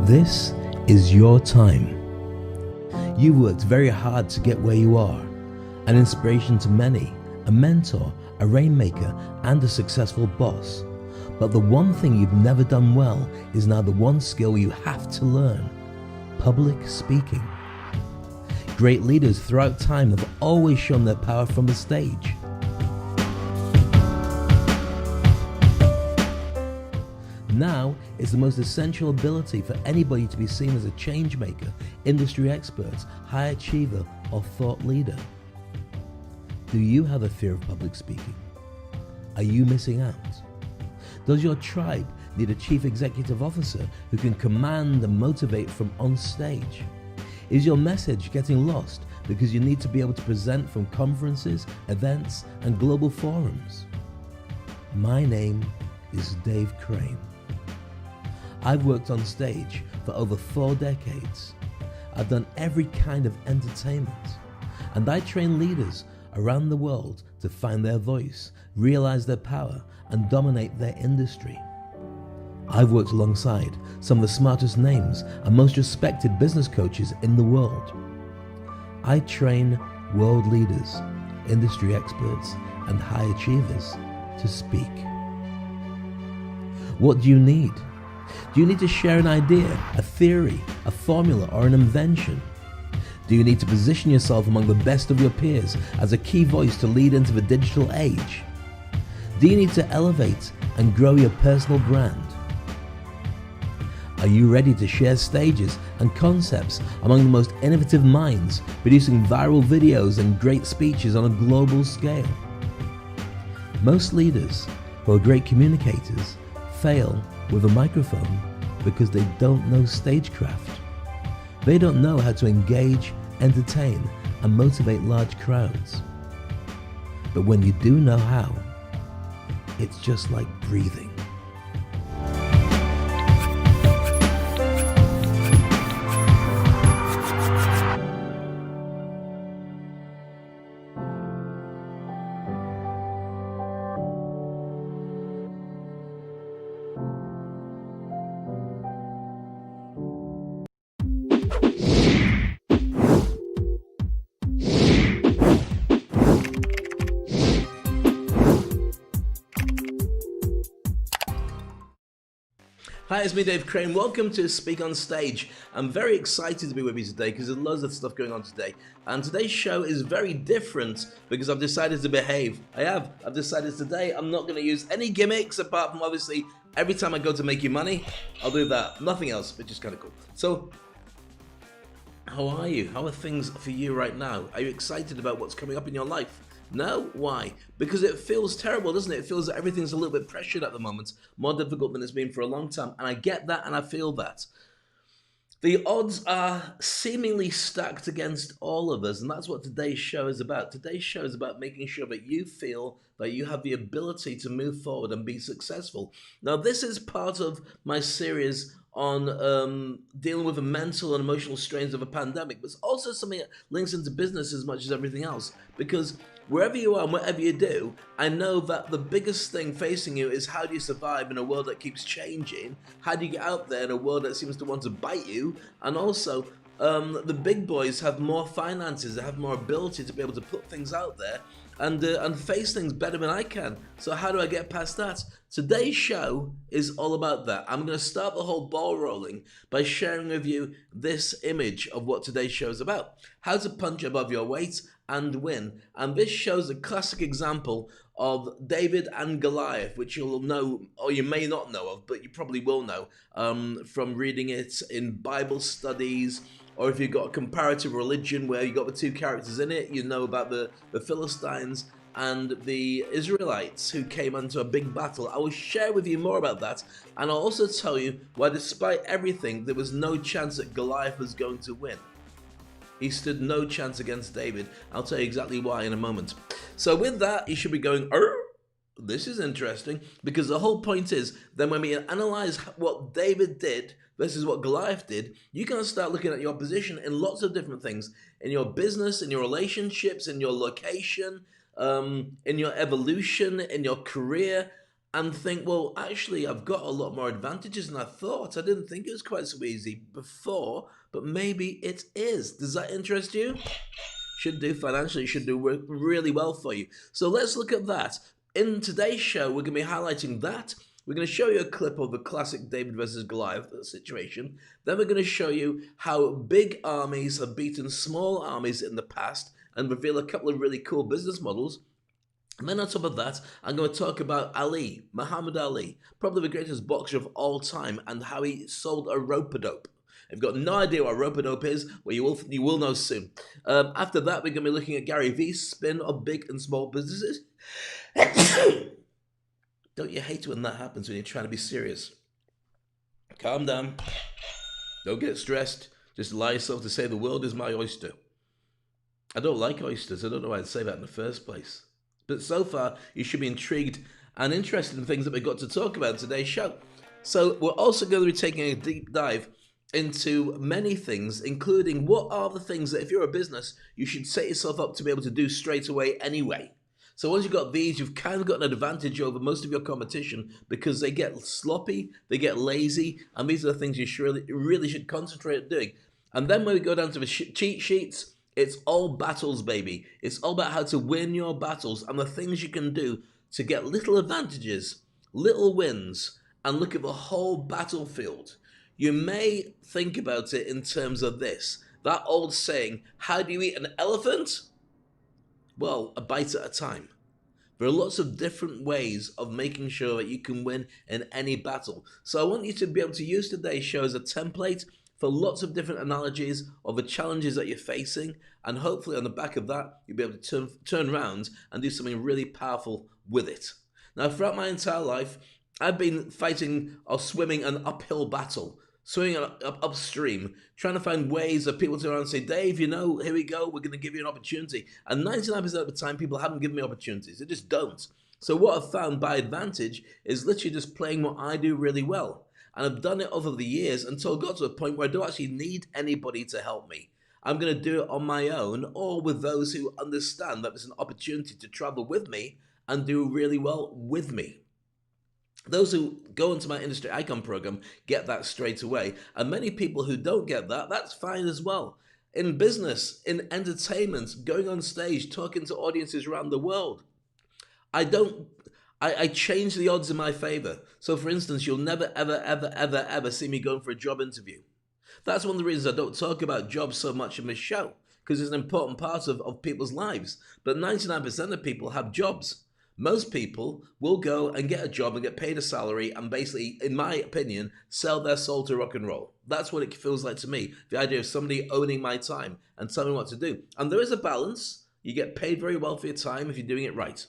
This is your time. You've worked very hard to get where you are, an inspiration to many, a mentor, a rainmaker, and a successful boss. But the one thing you've never done well is now the one skill you have to learn: public speaking. Great leaders throughout time have always shown their power from the stage. Now, it's the most essential ability for anybody to be seen as a change maker, industry expert, high achiever, or thought leader. Do you have a fear of public speaking? Are you missing out? Does your tribe need a chief executive officer who can command and motivate from on stage? Is your message getting lost because you need to be able to present from conferences, events, and global forums? My name is Dave Crane. I've worked on stage for over 4 decades. I've done every kind of entertainment, and I train leaders around the world to find their voice, realize their power, and dominate their industry. I've worked alongside some of the smartest names and most respected business coaches in the world. I train world leaders, industry experts, and high achievers to speak. What do you need? Do you need to share an idea, a theory, a formula, or an invention? Do you need to position yourself among the best of your peers as a key voice to lead into the digital age? Do you need to elevate and grow your personal brand? Are you ready to share stages and concepts among the most innovative minds, producing viral videos and great speeches on a global scale? Most leaders who are great communicators fail with a microphone because they don't know stagecraft. They don't know how to engage, entertain, and motivate large crowds. But when you do know how, it's just like breathing. Hi, it's me, Dave Crane. Welcome to Speak on Stage. I'm very excited to be with you today because there's loads of stuff going on today. And today's show is very different because I've decided to behave. I've decided today I'm not going to use any gimmicks apart from obviously every time I go to make you money, I'll do that. Nothing else, which is kind of cool. So, how are you? How are things for you right now? Are you excited about what's coming up in your life? No? Why? Because it feels terrible, doesn't it? It feels that everything's a little bit pressured at the moment, more difficult than it's been for a long time, and I get that and I feel that. The odds are seemingly stacked against all of us, and that's what today's show is about. Today's show is about making sure that you feel that you have the ability to move forward and be successful. Now, this is part of my series on dealing with the mental and emotional strains of a pandemic, but it's also something that links into business as much as everything else, because wherever you are and whatever you do, I know that the biggest thing facing you is how do you survive in a world that keeps changing? How do you get out there in a world that seems to want to bite you? And also, the big boys have more finances, they have more ability to be able to put things out there and face things better than I can. So how do I get past that? Today's show is all about that. I'm going to start the whole ball rolling by sharing with you this image of what today's show is about. How to punch above your weight and win. And this shows a classic example of David and Goliath, which you'll know, or you may not know of, but you probably will know from reading it in Bible studies, or if you've got a comparative religion where you've got the two characters in it, you know about the Philistines and the Israelites who came into a big battle. I will share with you more about that, and I'll also tell you why despite everything, there was no chance that Goliath was going to win. He stood no chance against David. I'll tell you exactly why in a moment. So with that, you should be going, this is interesting, because the whole point is, then when we analyze what David did versus what Goliath did, you can start looking at your position in lots of different things, in your business, in your relationships, in your location, in your evolution, in your career, and think, well, actually, I've got a lot more advantages than I thought. I didn't think it was quite so easy before, but maybe it is. Does that interest you? Should do financially, should do really well for you. So let's look at that. In today's show, we're going to be highlighting that. We're going to show you a clip of the classic David versus Goliath situation. Then we're going to show you how big armies have beaten small armies in the past and reveal a couple of really cool business models. And then on top of that, I'm going to talk about Ali, Muhammad Ali, probably the greatest boxer of all time, and how he sold a rope-a-dope. If you've got no idea what rope-a-dope is, well, you will know soon. After that, we're going to be looking at Gary Vee's spin of big and small businesses. Don't you hate when that happens when you're trying to be serious? Calm down. Don't get stressed. Just allow yourself to say the world is my oyster. I don't like oysters. I don't know why I'd say that in the first place. But so far, you should be intrigued and interested in things that we've got to talk about in today's show. So we're also going to be taking a deep dive into many things, including what are the things that if you're a business, you should set yourself up to be able to do straight away anyway. So once you've got these, you've kind of got an advantage over most of your competition because they get sloppy, they get lazy, and these are the things you really should concentrate on doing. And then when we go down to the cheat sheets, it's all battles, baby. It's all about how to win your battles and the things you can do to get little advantages, little wins, and look at the whole battlefield. You may think about it in terms of this. That old saying, how do you eat an elephant? Well, a bite at a time. There are lots of different ways of making sure that you can win in any battle. So I want you to be able to use today's show as a template for lots of different analogies of the challenges that you're facing, and hopefully on the back of that, you'll be able to turn around and do something really powerful with it. Now, throughout my entire life, I've been fighting or swimming an uphill battle, swimming upstream, trying to find ways of people to turn around and say, Dave, you know, here we go, we're going to give you an opportunity. And 99% of the time, people haven't given me opportunities. They just don't. So what I've found by advantage is literally just playing what I do really well. And I've done it over the years until I got to a point where I don't actually need anybody to help me. I'm going to do it on my own or with those who understand that there's an opportunity to travel with me and do really well with me. Those who go into my Industry Icon program get that straight away. And many people who don't get that, that's fine as well. In business, in entertainment, going on stage, talking to audiences around the world, I change the odds in my favor. So for instance, you'll never, ever see me going for a job interview. That's one of the reasons I don't talk about jobs so much in this show, because it's an important part of people's lives. But 99% of people have jobs. Most people will go and get a job and get paid a salary and basically, in my opinion, sell their soul to rock and roll. That's what it feels like to me. The idea of somebody owning my time and telling me what to do. And there is a balance. You get paid very well for your time if you're doing it right.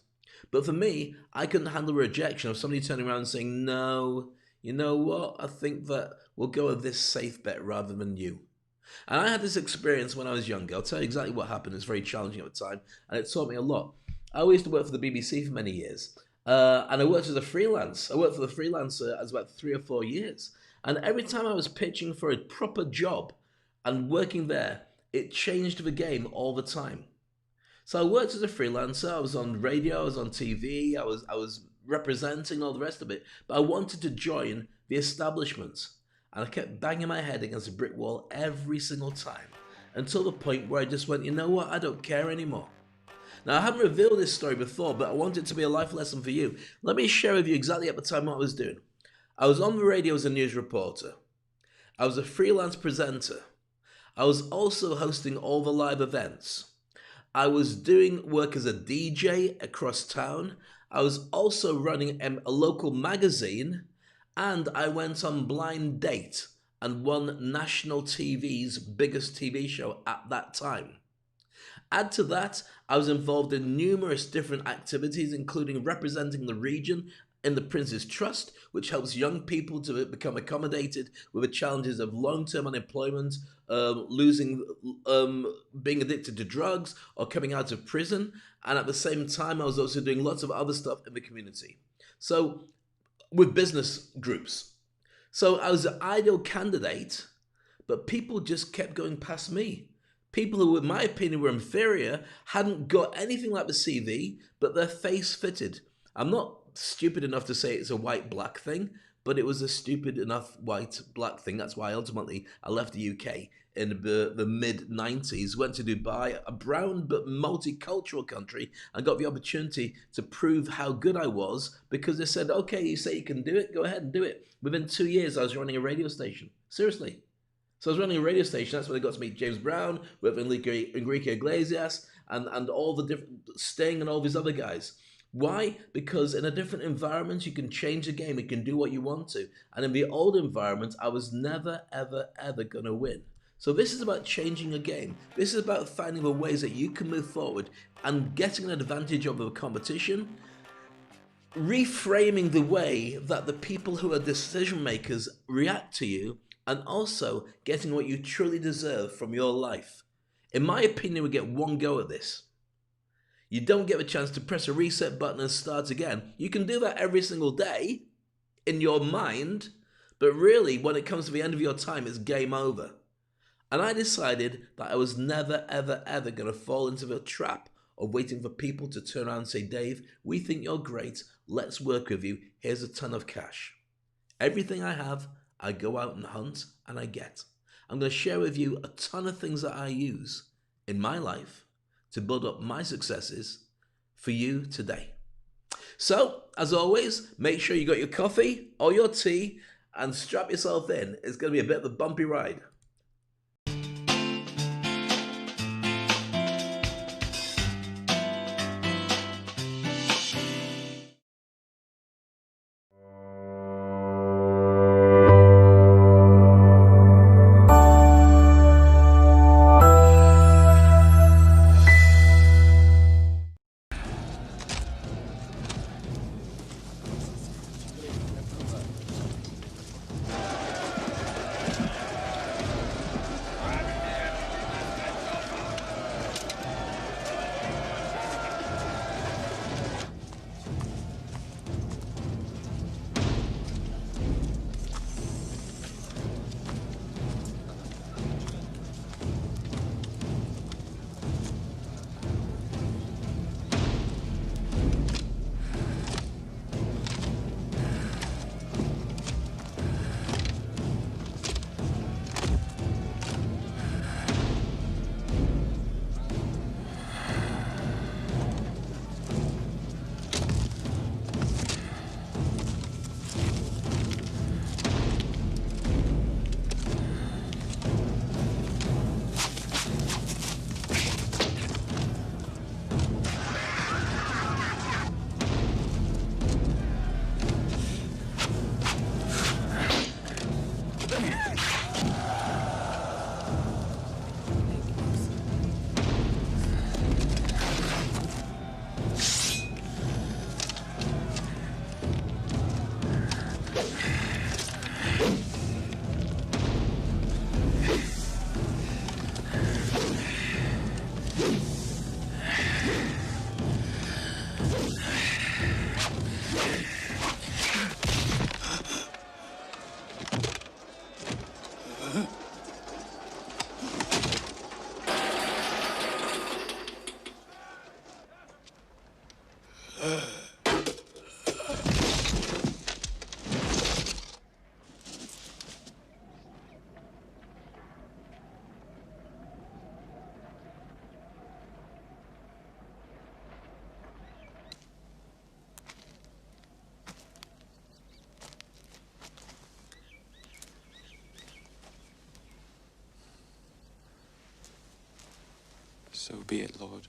But for me, I couldn't handle rejection of somebody turning around and saying, no, you know what? I think that we'll go with this safe bet rather than you. And I had this experience when I was younger. I'll tell you exactly what happened. It's very challenging at the time, and it taught me a lot. I used to work for the BBC for many years, and I worked as a freelance. I worked for the freelancer as about 3 or 4 years. And every time I was pitching for a proper job and working there, it changed the game all the time. So I worked as a freelancer. I was on radio, I was on TV, I was representing all the rest of it. But I wanted to join the establishment. And I kept banging my head against a brick wall every single time until the point where I just went, you know what, I don't care anymore. Now, I haven't revealed this story before, but I want it to be a life lesson for you. Let me share with you exactly at the time what I was doing. I was on the radio as a news reporter. I was a freelance presenter. I was also hosting all the live events. I was doing work as a DJ across town. I was also running a local magazine, and I went on Blind Date and won national TV's biggest TV show at that time. Add to that, I was involved in numerous different activities, including representing the region in the Prince's Trust, which helps young people to become accommodated with the challenges of long-term unemployment, being addicted to drugs, or coming out of prison. And at the same time, I was also doing lots of other stuff in the community. So, with business groups. So I was an ideal candidate, but people just kept going past me. People who, in my opinion, were inferior, hadn't got anything like the CV, but their face fitted. I'm not stupid enough to say it's a white-black thing, but it was a stupid enough white-black thing. That's why ultimately I left the UK in the mid-90s, went to Dubai, a brown but multicultural country, and got the opportunity to prove how good I was, because they said, okay, you say you can do it, go ahead and do it. Within 2 years, I was running a radio station. Seriously. So I was running a radio station. That's when I got to meet James Brown, with Enrique Iglesias, and all the different Sting and all these other guys. Why? Because in a different environment, you can change the game. You can do what you want to. And in the old environment, I was never, ever, ever going to win. So this is about changing a game. This is about finding the ways that you can move forward and getting an advantage over the competition, reframing the way that the people who are decision makers react to you, and also getting what you truly deserve from your life. In my opinion, we get one go at this. You don't get a chance to press a reset button and start again. You can do that every single day in your mind, but really when it comes to the end of your time, it's game over. And I decided that I was never, ever, ever going to fall into the trap of waiting for people to turn around and say, Dave, we think you're great. Let's work with you. Here's a ton of cash. Everything I have, I go out and hunt and I get. I'm going to share with you a ton of things that I use in my life to build up my successes for you today. So, as always, make sure you got your coffee or your tea and strap yourself in. It's going to be a bit of a bumpy ride. So be it, Lord.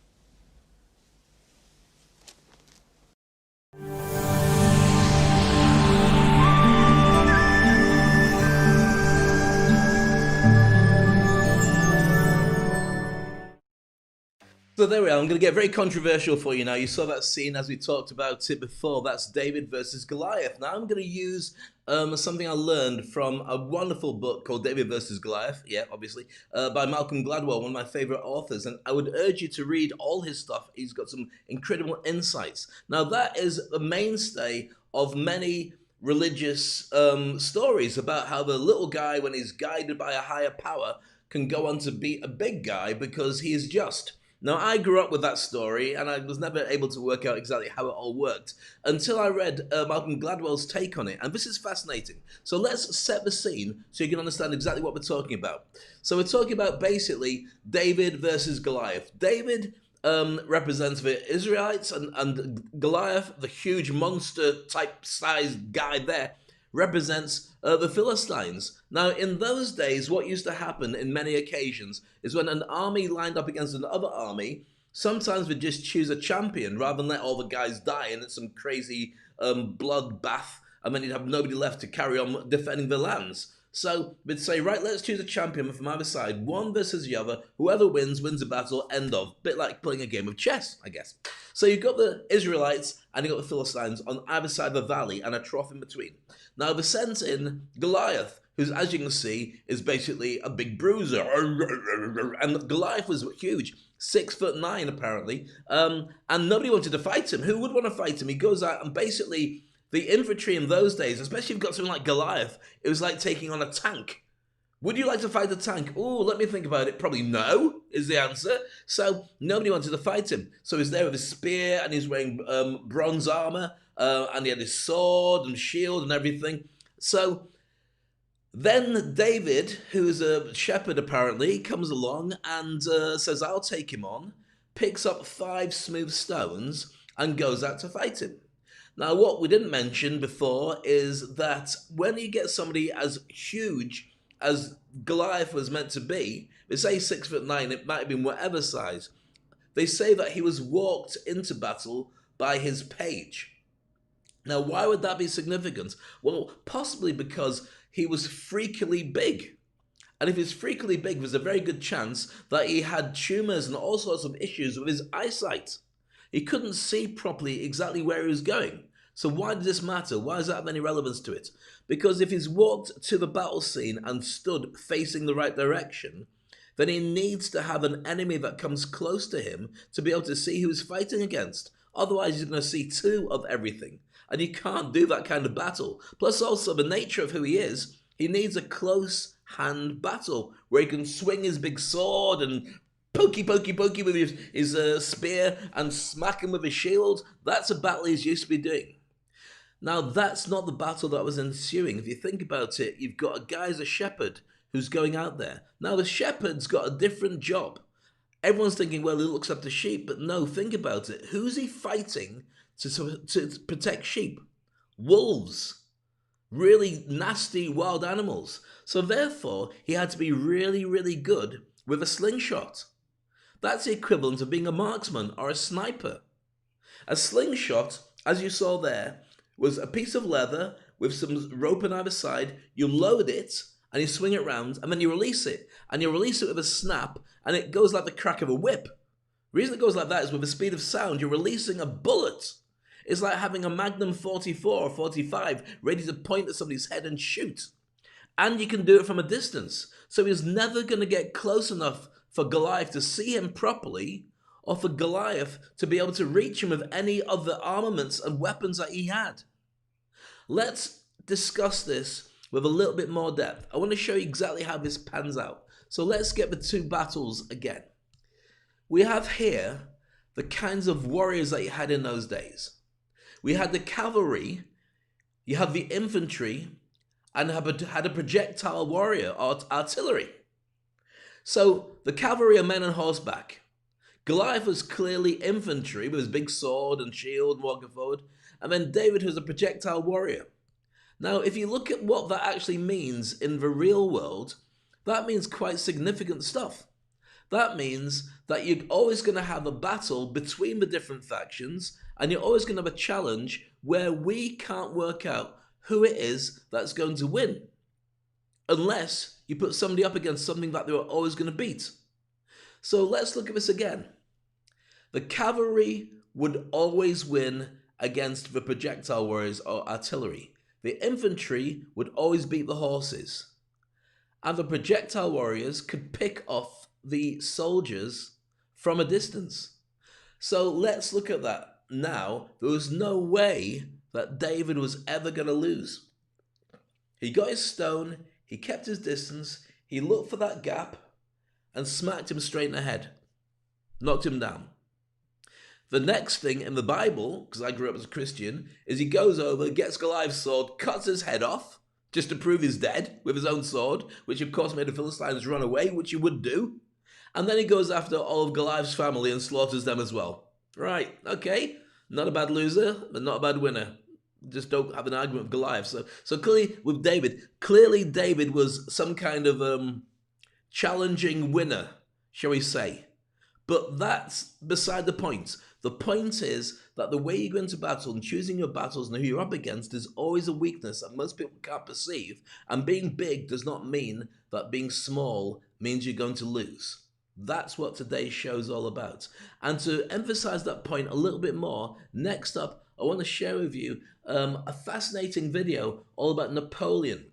So there we are. I'm going to get very controversial for you now. You saw that scene as we talked about it before. That's David versus Goliath. Now I'm going to use something I learned from a wonderful book called David versus Goliath, yeah, obviously, by Malcolm Gladwell, one of my favorite authors. And I would urge you to read all his stuff. He's got some incredible insights. Now that is a mainstay of many religious stories about how the little guy, when he's guided by a higher power, can go on to be a big guy because he is just. Now, I grew up with that story, and I was never able to work out exactly how it all worked until I read Malcolm Gladwell's take on it, and this is fascinating. So let's set the scene so you can understand exactly what we're talking about. So we're talking about basically David versus Goliath. David represents the Israelites, and Goliath, the huge monster type sized guy there, represents the Philistines. Now, in those days, what used to happen in many occasions is when an army lined up against another army, sometimes they'd just choose a champion rather than let all the guys die and it's some crazy bloodbath, and then you'd have nobody left to carry on defending the lands. So they'd say, right, let's choose a champion from either side, one versus the other. Whoever wins, wins the battle, end of. Bit like playing a game of chess, I guess. So you've got the Israelites and you've got the Philistines on either side of the valley and a trough in between. Now they sent in Goliath, who's, as you can see, is basically a big bruiser. And Goliath was huge, 6'9" apparently, and nobody wanted to fight him. Who would want to fight him? He goes out and basically, the infantry in those days, especially if you've got something like Goliath, it was like taking on a tank. Would you like to fight a tank? Oh, let me think about it. Probably no, is the answer. So nobody wanted to fight him. So he's there with his spear, and he's wearing bronze armor, and he had his sword and shield and everything. So then David, who is a shepherd apparently, comes along and says, I'll take him on, picks up 5 smooth stones, and goes out to fight him. Now, what we didn't mention before is that when you get somebody as huge as Goliath was meant to be, they say 6'9", it might have been whatever size, they say that he was walked into battle by his page. Now, why would that be significant? Well, possibly because he was freakily big. And if he's freakily big, there's a very good chance that he had tumors and all sorts of issues with his eyesight. He couldn't see properly exactly where he was going. So why does this matter? Why does that have any relevance to it? Because if he's walked to the battle scene and stood facing the right direction, then he needs to have an enemy that comes close to him to be able to see who he's fighting against. Otherwise, he's going to see 2 of everything. And you can't do that kind of battle. Plus also the nature of who he is, he needs a close hand battle where he can swing his big sword and pokey with his spear and smack him with his shield. That's a battle he's used to be doing. Now, that's not the battle that was ensuing. If you think about it, you've got a guy as a shepherd who's going out there. Now, the shepherd's got a different job. Everyone's thinking, well, he looks after sheep. But no, think about it. Who's he fighting to protect sheep? Wolves. Really nasty wild animals. So therefore, he had to be really, really good with a slingshot. That's the equivalent of being a marksman or a sniper. A slingshot, as you saw there, was a piece of leather with some rope on either side. You load it and you swing it around and then you release it. And you release it with a snap and it goes like the crack of a whip. The reason it goes like that is with the speed of sound, you're releasing a bullet. It's like having a Magnum 44 or 45 ready to point at somebody's head and shoot. And you can do it from a distance. So he's never going to get close enough for Goliath to see him properly, or for Goliath to be able to reach him with any of the armaments and weapons that he had. Let's discuss this with a little bit more depth. I want to show you exactly how this pans out. So let's get the 2 battles again. We have here the kinds of warriors that you had in those days. We had the cavalry, you have the infantry, and had a projectile warrior or artillery. So the cavalry are men on horseback. Goliath was clearly infantry with his big sword and shield walking forward. And then David was a projectile warrior. Now, if you look at what that actually means in the real world, that means quite significant stuff. That means that you're always going to have a battle between the different factions, and you're always going to have a challenge where we can't work out who it is that's going to win, unless you put somebody up against something that they were always going to beat. So let's look at this again. The cavalry would always win against the projectile warriors or artillery. The infantry would always beat the horses. And the projectile warriors could pick off the soldiers from a distance. So let's look at that now. There was no way that David was ever going to lose. He got his stone, he kept his distance, he looked for that gap and smacked him straight in the head. Knocked him down. The next thing in the Bible, because I grew up as a Christian, is he goes over, gets Goliath's sword, cuts his head off, just to prove he's dead, with his own sword, which of course made the Philistines run away, which you would do. And then he goes after all of Goliath's family and slaughters them as well. Right, okay, not a bad loser, but not a bad winner. Just don't have an argument with Goliath. So clearly with David was some kind of challenging winner, shall we say. But that's beside the point. The point is that the way you go into battle and choosing your battles and who you're up against is always a weakness that most people can't perceive. And being big does not mean that being small means you're going to lose. That's what today's show is all about. And to emphasize that point a little bit more, next up, I want to share with you a fascinating video all about Napoleon.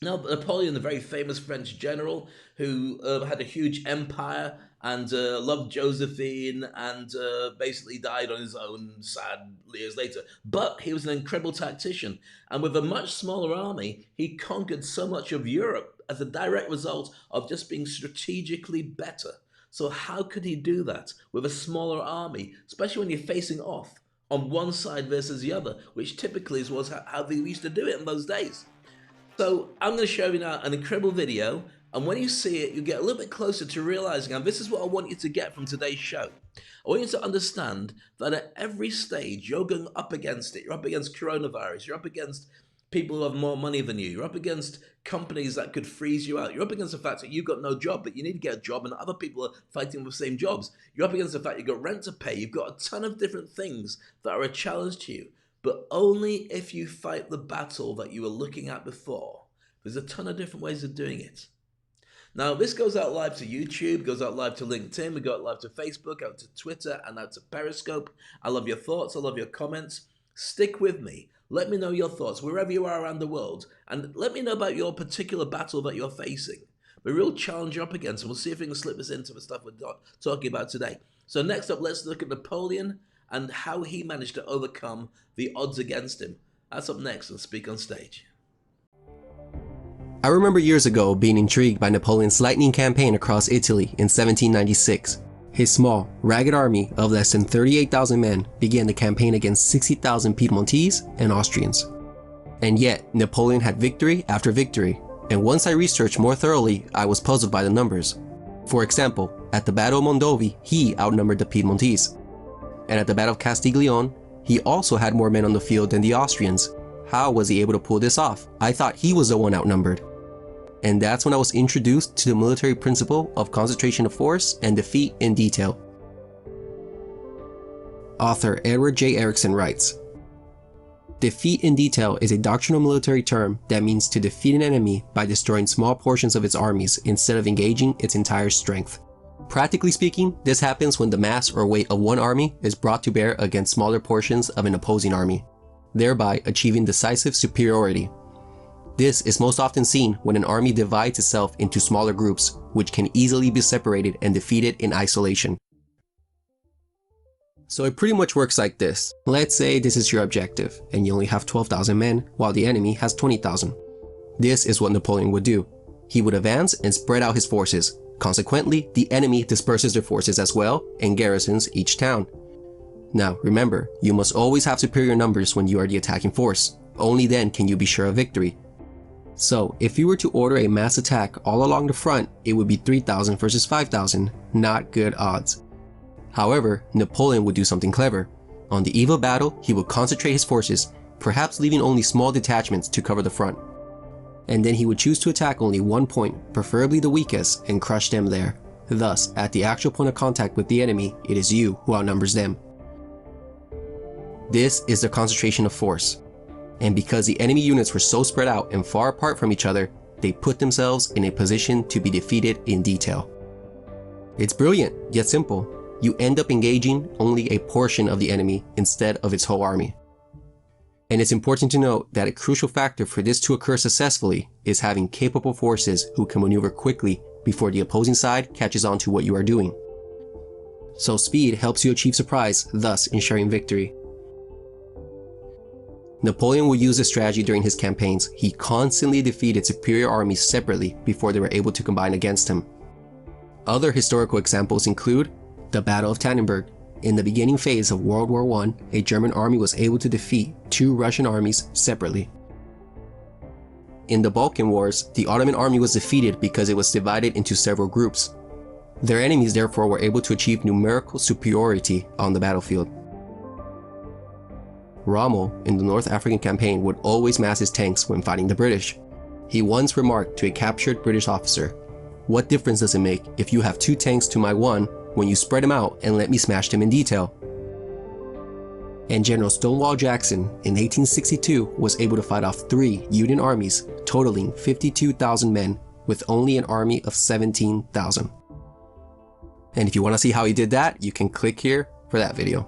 Now, Napoleon, the very famous French general who had a huge empire and loved Josephine and basically died on his own sad years later. But he was an incredible tactician. And with a much smaller army, he conquered so much of Europe as a direct result of just being strategically better. So how could he do that with a smaller army, especially when you're facing off on one side versus the other, which typically was how they used to do it in those days. So I'm going to show you now an incredible video, and when you see it, you get a little bit closer to realizing, and this is what I want you to get from today's show. I want you to understand that at every stage, you're going up against it. You're up against coronavirus. You're up against people who have more money than you. You're up against companies that could freeze you out. You're up against the fact that you've got no job, but you need to get a job, and other people are fighting for the same jobs. You're up against the fact you've got rent to pay. You've got a ton of different things that are a challenge to you, but only if you fight the battle that you were looking at before. There's a ton of different ways of doing it. Now, this goes out live to YouTube, goes out live to LinkedIn, we go out live to Facebook, out to Twitter, and out to Periscope. I love your thoughts, I love your comments. Stick with me. Let me know your thoughts wherever you are around the world, and let me know about your particular battle that you're facing, the real challenge you're up against, and we'll see if we can slip this into the stuff we're talking about today. So next up, let's look at Napoleon and how he managed to overcome the odds against him. That's up next on Speak on Stage. I remember years ago being intrigued by Napoleon's lightning campaign across Italy in 1796. His small, ragged army of less than 38,000 men began the campaign against 60,000 Piedmontese and Austrians. And yet, Napoleon had victory after victory, and once I researched more thoroughly, I was puzzled by the numbers. For example, at the Battle of Mondovi, he outnumbered the Piedmontese. And at the Battle of Castiglione, he also had more men on the field than the Austrians. How was he able to pull this off? I thought he was the one outnumbered. And that's when I was introduced to the military principle of concentration of force and defeat in detail. Author Edward J. Erickson writes, "Defeat in detail is a doctrinal military term that means to defeat an enemy by destroying small portions of its armies instead of engaging its entire strength. Practically speaking, this happens when the mass or weight of one army is brought to bear against smaller portions of an opposing army, thereby achieving decisive superiority. This is most often seen when an army divides itself into smaller groups, which can easily be separated and defeated in isolation." So it pretty much works like this. Let's say this is your objective, and you only have 12,000 men, while the enemy has 20,000. This is what Napoleon would do. He would advance and spread out his forces. Consequently, the enemy disperses their forces as well and garrisons each town. Now, remember, you must always have superior numbers when you are the attacking force. Only then can you be sure of victory. So, if you were to order a mass attack all along the front, it would be 3,000 versus 5,000, not good odds. However, Napoleon would do something clever. On the eve of battle, he would concentrate his forces, perhaps leaving only small detachments to cover the front. And then he would choose to attack only one point, preferably the weakest, and crush them there. Thus, at the actual point of contact with the enemy, it is you who outnumbers them. This is the concentration of force. And because the enemy units were so spread out and far apart from each other, they put themselves in a position to be defeated in detail. It's brilliant, yet simple. You end up engaging only a portion of the enemy instead of its whole army. And it's important to note that a crucial factor for this to occur successfully is having capable forces who can maneuver quickly before the opposing side catches on to what you are doing. So speed helps you achieve surprise, thus ensuring victory. Napoleon would use this strategy during his campaigns. He constantly defeated superior armies separately before they were able to combine against him. Other historical examples include The Battle of Tannenberg. In the beginning phase of World War I, a German army was able to defeat 2 Russian armies separately. In the Balkan Wars, the Ottoman army was defeated because it was divided into several groups. Their enemies therefore were able to achieve numerical superiority on the battlefield. Rommel, in the North African campaign, would always mass his tanks when fighting the British. He once remarked to a captured British officer, "What difference does it make if you have 2 tanks to my 1 when you spread them out and let me smash them in detail?" And General Stonewall Jackson in 1862 was able to fight off 3 Union armies totaling 52,000 men with only an army of 17,000. And if you want to see how he did that, you can click here for that video.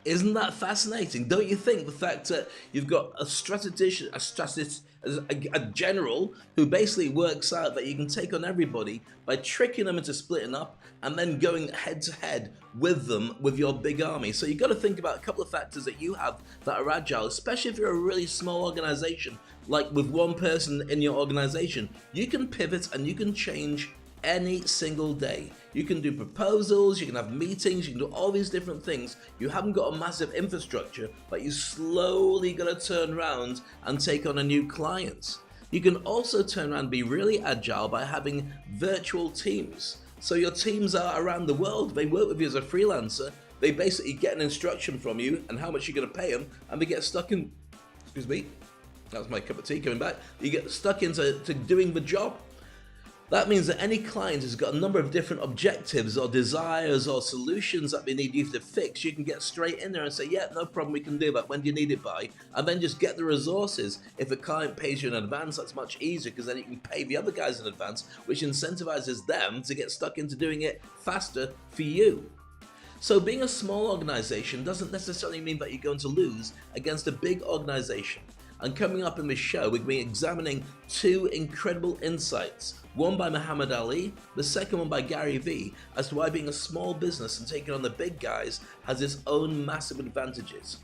Isn't that fascinating? Don't you think the fact that you've got a strategist, a general who basically works out that you can take on everybody by tricking them into splitting up and then going head to head with them with your big army? So you've got to think about a couple of factors that you have that are agile, especially if you're a really small organization, like with 1 person in your organization. You can pivot and you can change any single day. You can do proposals, you can have meetings, you can do all these different things. You haven't got a massive infrastructure, but you slowly got to turn around and take on a new client. You can also turn around and be really agile by having virtual teams. So your teams are around the world, they work with you as a freelancer, they basically get an instruction from you and how much you're going to pay them, and they get stuck in, excuse me, that was my cup of tea coming back, you get stuck into doing the job. That means that any client has got a number of different objectives or desires or solutions that they need you to fix. You can get straight in there and say, yeah, no problem, we can do that. When do you need it by? And then just get the resources. If a client pays you in advance, that's much easier because then you can pay the other guys in advance, which incentivizes them to get stuck into doing it faster for you. So being a small organization doesn't necessarily mean that you're going to lose against a big organization. And coming up in this show, we're going to be examining 2 incredible insights. One by Muhammad Ali, the second one by Gary Vee, as to why being a small business and taking on the big guys has its own massive advantages.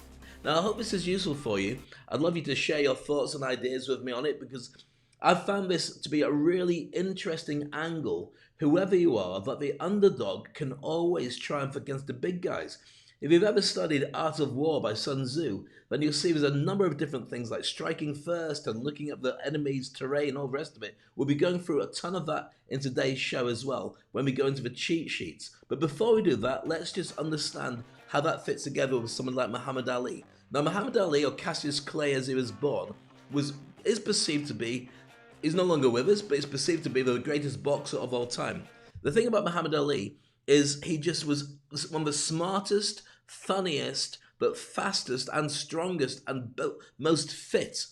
Now, I hope this is useful for you. I'd love you to share your thoughts and ideas with me on it because I've found this to be a really interesting angle, whoever you are, that the underdog can always triumph against the big guys. If you've ever studied Art of War by Sun Tzu, then you'll see there's a number of different things like striking first and looking at the enemy's terrain, all the rest of it. We'll be going through a ton of that in today's show as well, when we go into the cheat sheets. But before we do that, let's just understand how that fits together with someone like Muhammad Ali. Now, Muhammad Ali, or Cassius Clay as he was born, is perceived to be, he's no longer with us, but is perceived to be the greatest boxer of all time. The thing about Muhammad Ali is he just was one of the smartest, funniest, but fastest and strongest and most fit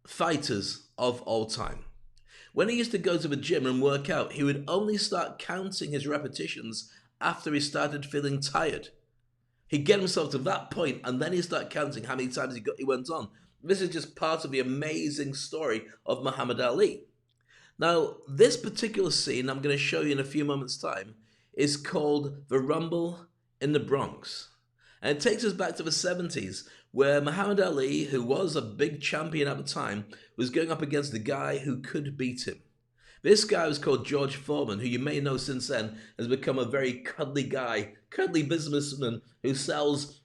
fighters of all time. When he used to go to the gym and work out, he would only start counting his repetitions after he started feeling tired. He'd get himself to that point and then he'd start counting how many times he went on. This is just part of the amazing story of Muhammad Ali. Now, this particular scene I'm going to show you in a few moments' time is called The Rumble in the Bronx. And it takes us back to the 70s, where Muhammad Ali, who was a big champion at the time, was going up against the guy who could beat him. This guy was called George Foreman, who you may know since then has become a very cuddly guy, cuddly businessman who sells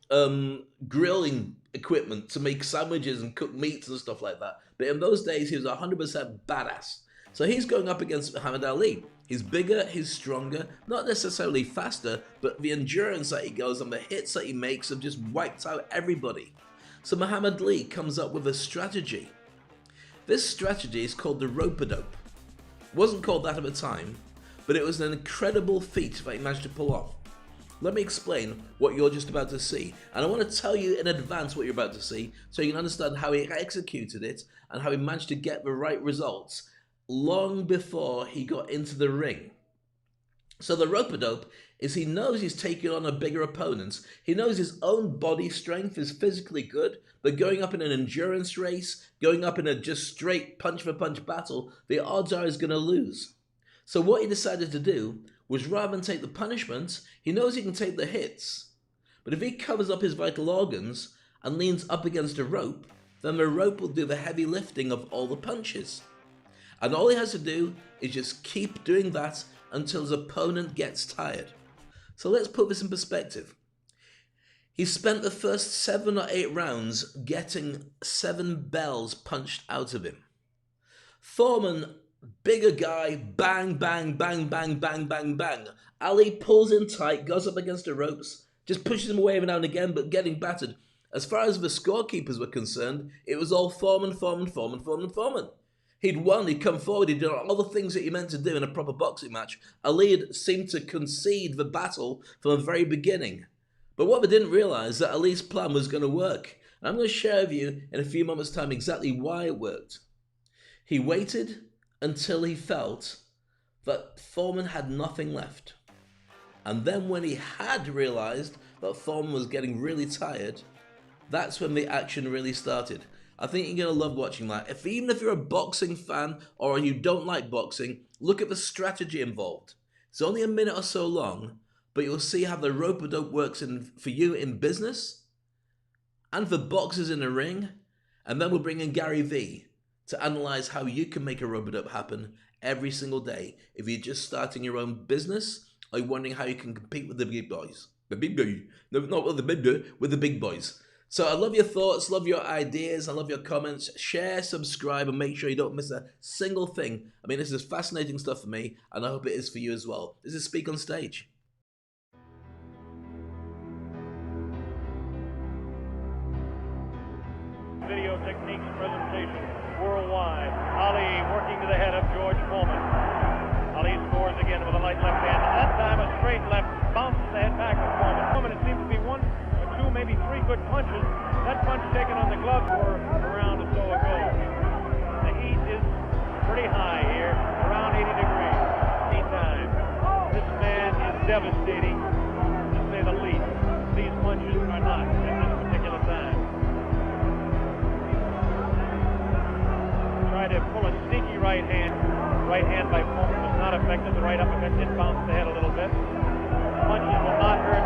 grilling equipment to make sandwiches and cook meats and stuff like that. But in those days, he was 100% badass. So he's going up against Muhammad Ali. He's bigger, he's stronger, not necessarily faster, but the endurance that he goes and the hits that he makes have just wiped out everybody. So Muhammad Ali comes up with a strategy. This strategy is called the rope-a-dope. It wasn't called that at the time, but it was an incredible feat that he managed to pull off. Let me explain what you're just about to see. And I want to tell you in advance what you're about to see so you can understand how he executed it and how he managed to get the right results long before he got into the ring. So the rope-a-dope is he knows he's taking on a bigger opponent. He knows his own body strength is physically good, but going up in an endurance race, going up in a just straight punch-for-punch battle, the odds are he's going to lose. So what he decided to do was rather than take the punishment, he knows he can take the hits. But if he covers up his vital organs and leans up against a rope, then the rope will do the heavy lifting of all the punches. And all he has to do is just keep doing that until his opponent gets tired. So let's put this in perspective. He spent the first 7 or 8 rounds getting 7 bells punched out of him. Foreman, bigger guy, bang, bang, bang, bang, bang, bang, bang. Ali pulls in tight, goes up against the ropes, just pushes him away every now and again, but getting battered. As far as the scorekeepers were concerned, it was all Foreman, Foreman, Foreman, Foreman, Foreman. He'd won, he'd come forward, he'd done all the things that he meant to do in a proper boxing match. Ali had seemed to concede the battle from the very beginning. But what they didn't realise is that Ali's plan was going to work. And I'm going to share with you in a few moments' time exactly why it worked. He waited until he felt that Foreman had nothing left. And then when he had realised that Foreman was getting really tired, that's when the action really started. I think you're going to love watching that. Even if you're a boxing fan or you don't like boxing, look at the strategy involved. It's only a minute or so long, but you'll see how the rope-a-dope works for you in business and for boxers in the ring. And then we'll bring in Gary V to analyze how you can make a rope-a-dope happen every single day if you're just starting your own business or you're wondering how you can compete with the big boys. The big boy. No, not with the big boy, with the big boys. So I love your thoughts, love your ideas, I love your comments. Share, subscribe, and make sure you don't miss a single thing. I mean, this is fascinating stuff for me, and I hope it is for you as well. This is Speak on Stage. Video techniques presentation worldwide. Ali working to the head of George Foreman. Ali scores again with a light left hand. That time a straight left bounces the head back to Foreman. Foreman, it seems to be 1 or 2, maybe 3 good punches. That punch taken on the glove were a round or so ago. The heat is pretty high here, around 80 degrees. Meantime, this man is devastating, to say the least. These punches are not at this particular time. Tried to pull a sneaky right hand. Right hand by Foreman was not effective. The right uppercut did bounce the head a little bit. Punches will not hurt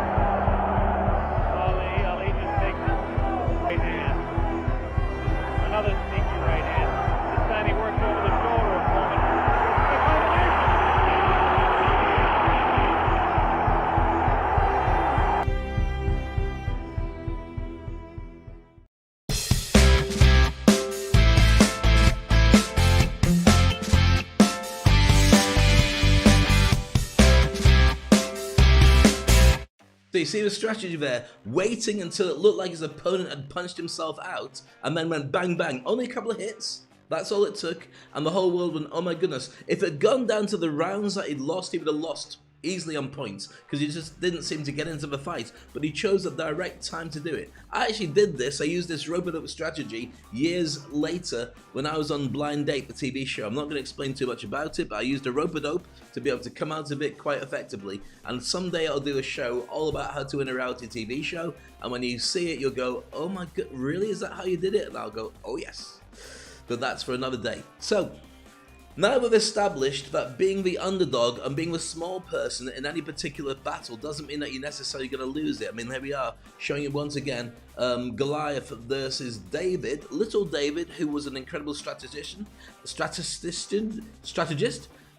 Ali. Ali just takes it. Right hand. Another sneaky right hand. This time he works over the shoulder of Foreman. The combination. So you see the strategy there, waiting until it looked like his opponent had punched himself out and then went bang bang, only a couple of hits. That's all it took, and the whole world went, oh my goodness. If it had gone down to the rounds that he'd lost, he would have lost easily on points, because he just didn't seem to get into the fight, but he chose a direct time to do it. I actually did this, I used this rope-a-dope strategy years later when I was on Blind Date, the TV show. I'm not going to explain too much about it, but I used a rope-a-dope to be able to come out of it quite effectively, and someday I'll do a show all about how to win a reality TV show, and when you see it, you'll go, oh my god, really? Is that how you did it? And I'll go, oh yes. But that's for another day. So, now we've established that being the underdog and being the small person in any particular battle doesn't mean that you're necessarily going to lose it. I mean, here we are, showing you once again Goliath versus David, little David, who was an incredible strategist,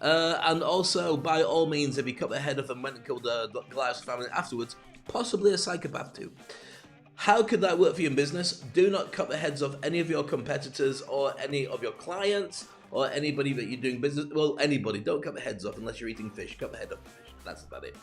and also, by all means, if he cut the head off and went and killed Goliath's family afterwards, possibly a psychopath too. How could that work for you in business? Do not cut the heads off any of your competitors or any of your clients or anybody that you're doing business. Well, anybody. Don't cut the heads off unless you're eating fish. Cut the head off the fish. That's about it.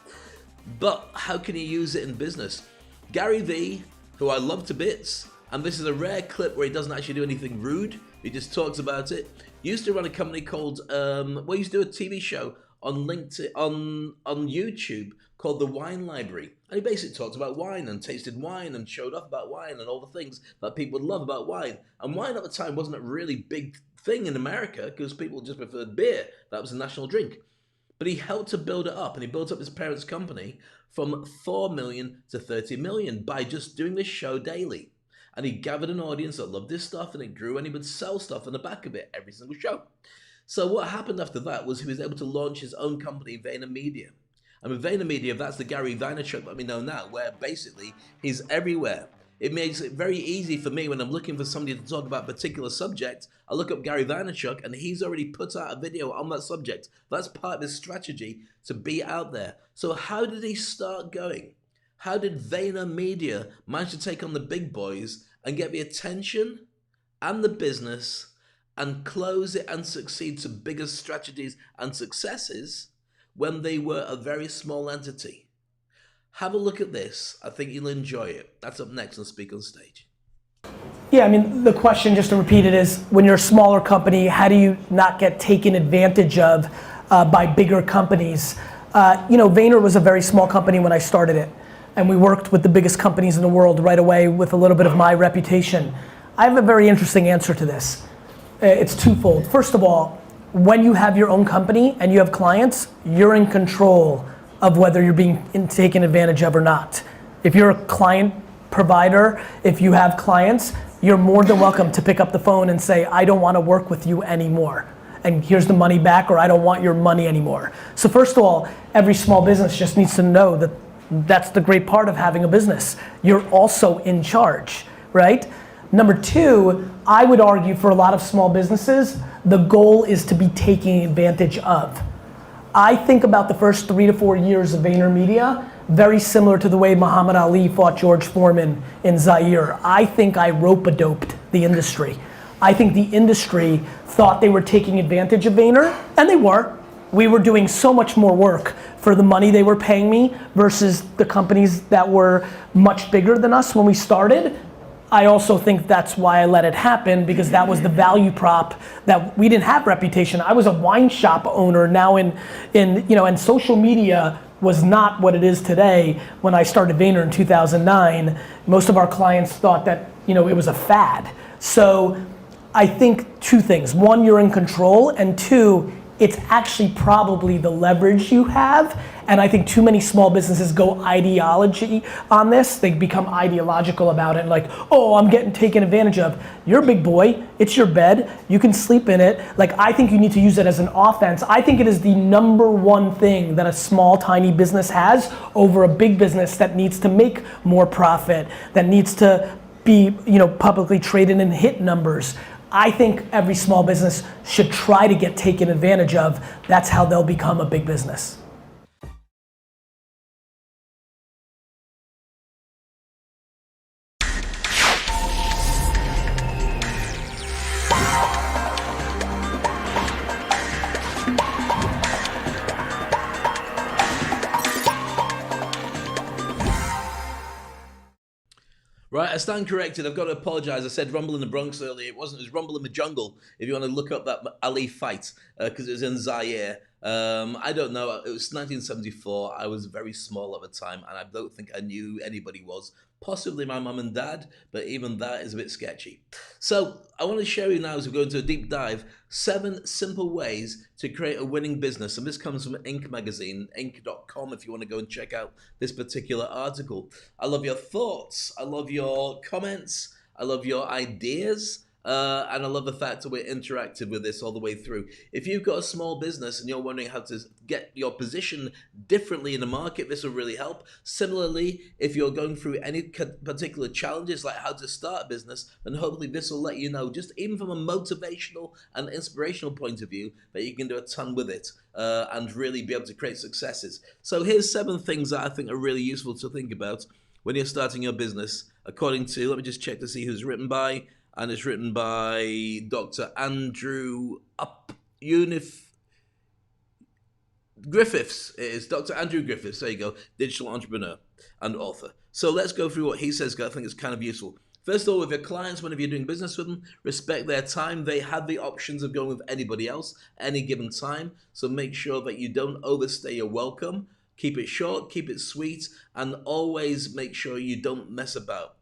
But how can you use it in business? Gary V, who I love to bits, and this is a rare clip where he doesn't actually do anything rude. He just talks about it. Used to run a company called, he used to do a TV show on LinkedIn, on YouTube called The Wine Library. And he basically talked about wine and tasted wine and showed off about wine and all the things that people would love about wine. And wine at the time wasn't a really big thing in America because people just preferred beer. That was a national drink. But he helped to build it up, and he built up his parents' company from 4 million to 30 million by just doing this show daily. And he gathered an audience that loved this stuff, and it grew, and he would sell stuff on the back of it every single show. So what happened after that was he was able to launch his own company, VaynerMedia. And with VaynerMedia, that's the Gary Vaynerchuk that we know now, where basically he's everywhere. It makes it very easy for me when I'm looking for somebody to talk about a particular subject. I look up Gary Vaynerchuk and he's already put out a video on that subject. That's part of his strategy to be out there. So how did he start going? How did VaynerMedia manage to take on the big boys and get the attention and the business and close it and succeed to bigger strategies and successes when they were a very small entity? Have a look at this. I think you'll enjoy it. That's up next on Speak on Stage. Yeah, I mean, the question, just to repeat it, is when you're a smaller company, how do you not get taken advantage of by bigger companies? Vayner was a very small company when I started it, and we worked with the biggest companies in the world right away with a little bit of my reputation. I have a very interesting answer to this. It's twofold. First of all, when you have your own company and you have clients, you're in control of whether you're being taken advantage of or not. If you're a client provider, if you have clients, you're more than welcome to pick up the phone and say, I don't want to work with you anymore, and here's the money back, or I don't want your money anymore. So first of all, every small business just needs to know that that's the great part of having a business. You're also in charge, right? Number two, I would argue for a lot of small businesses, the goal is to be taken advantage of. I think about the first 3 to 4 years of VaynerMedia, very similar to the way Muhammad Ali fought George Foreman in Zaire. I think I rope-a-doped the industry. I think the industry thought they were taking advantage of Vayner, and they were. We were doing so much more work for the money they were paying me versus the companies that were much bigger than us when we started. I also think that's why I let it happen, because that was the value prop that we didn't have reputation. I was a wine shop owner now and social media was not what it is today. When I started Vayner in 2009, most of our clients thought that, it was a fad. So I think two things. One, you're in control, and two, it's actually probably the leverage you have. And I think too many small businesses go ideology on this. They become ideological about it, like, oh, I'm getting taken advantage of. You're a big boy, it's your bed, you can sleep in it. Like, I think you need to use it as an offense. I think it is the number one thing that a small, tiny business has over a big business that needs to make more profit, that needs to be, publicly traded and hit numbers. I think every small business should try to get taken advantage of. That's how they'll become a big business. Right, I stand corrected. I've got to apologize. I said Rumble in the Bronx earlier. It wasn't. It was Rumble in the Jungle, if you want to look up that Ali fight, because it was in Zaire. I don't know. It was 1974. I was very small at the time, and I don't think I knew anybody was. Possibly my mum and dad, but even that is a bit sketchy. So I want to show you now, as we go into a deep dive, 7 simple ways to create a winning business. And this comes from Inc. magazine, inc.com, if you want to go and check out this particular article. I love your thoughts. I love your comments. I love your ideas. And I love the fact that we're interactive with this all the way through. If you've got a small business and you're wondering how to get your position differently in the market, this will really help. Similarly, if you're going through any particular challenges like how to start a business, then hopefully this will let you know, just even from a motivational and inspirational point of view, that you can do a ton with it and really be able to create successes. So here's 7 things that I think are really useful to think about when you're starting your business, according to, let me just check to see who's written by. And it's written by Dr. Andrew Griffiths. It is Dr. Andrew Griffiths, there you go, digital entrepreneur and author. So let's go through what he says, because I think it's kind of useful. First of all, with your clients, whenever you're doing business with them, respect their time. They have the options of going with anybody else any given time. So make sure that you don't overstay your welcome. Keep it short, keep it sweet, and always make sure you don't mess about.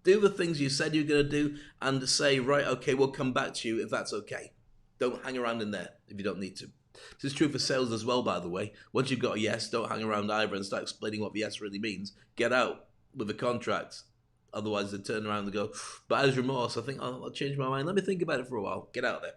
Do the things you said you're going to do and say, right, okay, we'll come back to you if that's okay. Don't hang around in there if you don't need to. This is true for sales as well, by the way. Once you've got a yes, don't hang around either and start explaining what the yes really means. Get out with the contract. Otherwise, they turn around and go, buyer's remorse. I think, oh, I'll change my mind. Let me think about it for a while. Get out of there.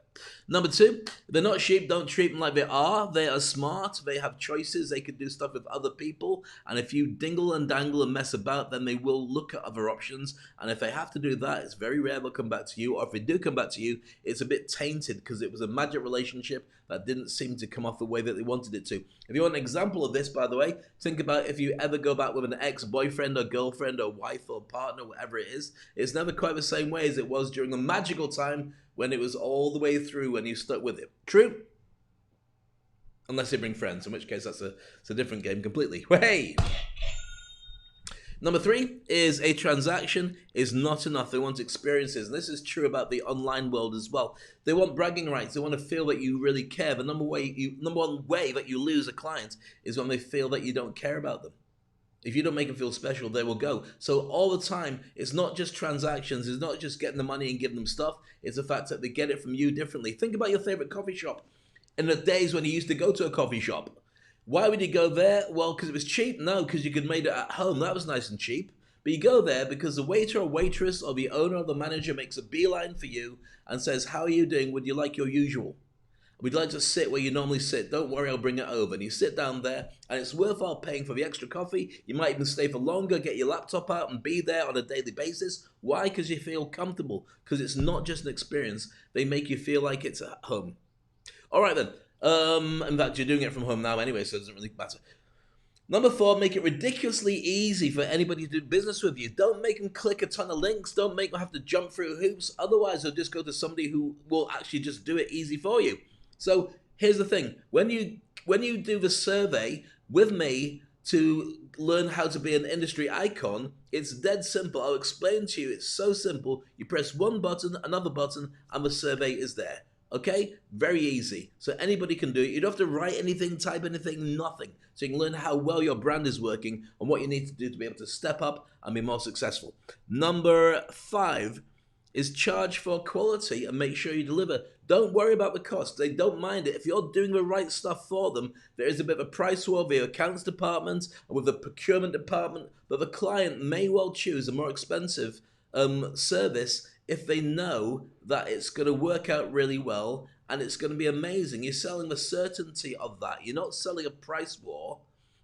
Number 2, they're not sheep, don't treat them like they are. They are smart, they have choices, they can do stuff with other people, and if you dingle and dangle and mess about, then they will look at other options, and if they have to do that, it's very rare they'll come back to you, or if they do come back to you, it's a bit tainted because it was a magic relationship that didn't seem to come off the way that they wanted it to. If you want an example of this, by the way, think about if you ever go back with an ex-boyfriend or girlfriend or wife or partner, whatever it is, it's never quite the same way as it was during a magical time when it was all the way through when you stuck with it. True? Unless they bring friends, in which case it's a different game completely. Hey! Number 3 is a transaction is not enough. They want experiences. And this is true about the online world as well. They want bragging rights. They want to feel that you really care. The number one way that you lose a client is when they feel that you don't care about them. If you don't make them feel special, they will go. So all the time, it's not just transactions. It's not just getting the money and giving them stuff. It's the fact that they get it from you differently. Think about your favorite coffee shop. In the days when you used to go to a coffee shop. Why would you go there? Well, because it was cheap? No, because you could make it at home. That was nice and cheap. But you go there because the waiter or waitress or the owner or the manager makes a beeline for you and says, how are you doing? Would you like your usual? We'd like to sit where you normally sit. Don't worry, I'll bring it over. And you sit down there, and it's worthwhile paying for the extra coffee. You might even stay for longer, get your laptop out, and be there on a daily basis. Why? Because you feel comfortable. Because it's not just an experience. They make you feel like it's at home. All right, then. In fact, you're doing it from home now anyway, so it doesn't really matter. Number 4, make it ridiculously easy for anybody to do business with you. Don't make them click a ton of links. Don't make them have to jump through hoops. Otherwise, they'll just go to somebody who will actually just do it easy for you. So here's the thing. When you do the survey with me to learn how to be an industry icon, it's dead simple. I'll explain to you. It's so simple. You press one button, another button, and the survey is there. Okay? Very easy. So anybody can do it. You don't have to write anything, type anything, nothing. So you can learn how well your brand is working and what you need to do to be able to step up and be more successful. Number 5 is charge for quality and make sure you deliver. Don't worry about the cost. They don't mind it. If you're doing the right stuff for them, there is a bit of a price war with the accounts department and with the procurement department, but the client may well choose a more expensive service if they know that it's going to work out really well and it's going to be amazing. You're selling the certainty of that. You're not selling a price war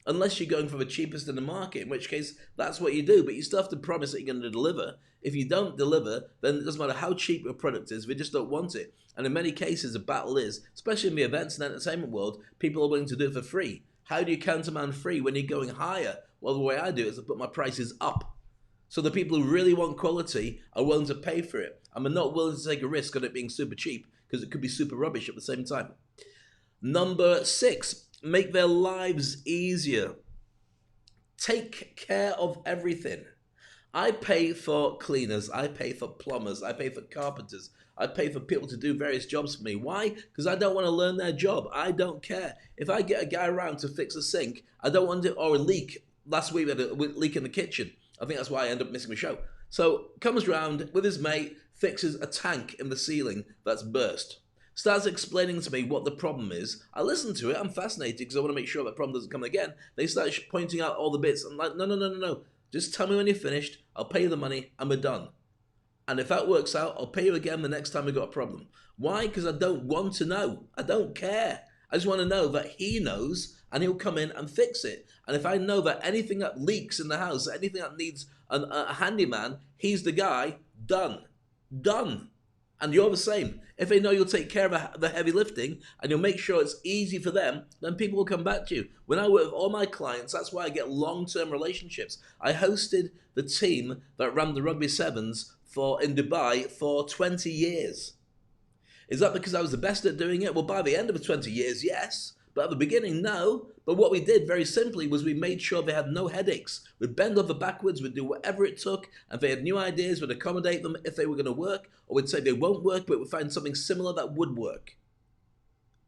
unless you're going for the cheapest in the market, in which case that's what you do, but you still have to promise that you're going to deliver. If you don't deliver, then it doesn't matter how cheap your product is, they just don't want it. And in many cases, the battle is, especially in the events and entertainment world, people are willing to do it for free. How do you countermand free when you're going higher? Well, the way I do it is I put my prices up. So the people who really want quality are willing to pay for it. And are not willing to take a risk on it being super cheap because it could be super rubbish at the same time. Number 6, make their lives easier. Take care of everything. I pay for cleaners, I pay for plumbers, I pay for carpenters, I pay for people to do various jobs for me. Why? Because I don't want to learn their job. I don't care. If I get a guy around to fix a sink, I don't want to, or a leak. Last week we had a leak in the kitchen. I think that's why I end up missing the show. So comes round with his mate, fixes a tank in the ceiling that's burst. Starts explaining to me what the problem is. I listen to it. I'm fascinated because I want to make sure that problem doesn't come again. They start pointing out all the bits. I'm like, no. Just tell me when you're finished. I'll pay you the money and we're done. And if that works out, I'll pay you again the next time we've got a problem. Why? Because I don't want to know. I don't care. I just want to know that he knows and he'll come in and fix it. And if I know that anything that leaks in the house, anything that needs a handyman, he's the guy, done. Done. And you're the same. If they know you'll take care of the heavy lifting and you'll make sure it's easy for them, then people will come back to you. When I work with all my clients, that's why I get long-term relationships. I hosted the team that ran the Rugby Sevens in Dubai for 20 years. Is that because I was the best at doing it? Well, by the end of the 20 years, yes. But at the beginning, no. But what we did very simply was we made sure they had no headaches. We'd bend over backwards, we'd do whatever it took, and if they had new ideas, we'd accommodate them if they were going to work, or we'd say they won't work, but we'd find something similar that would work.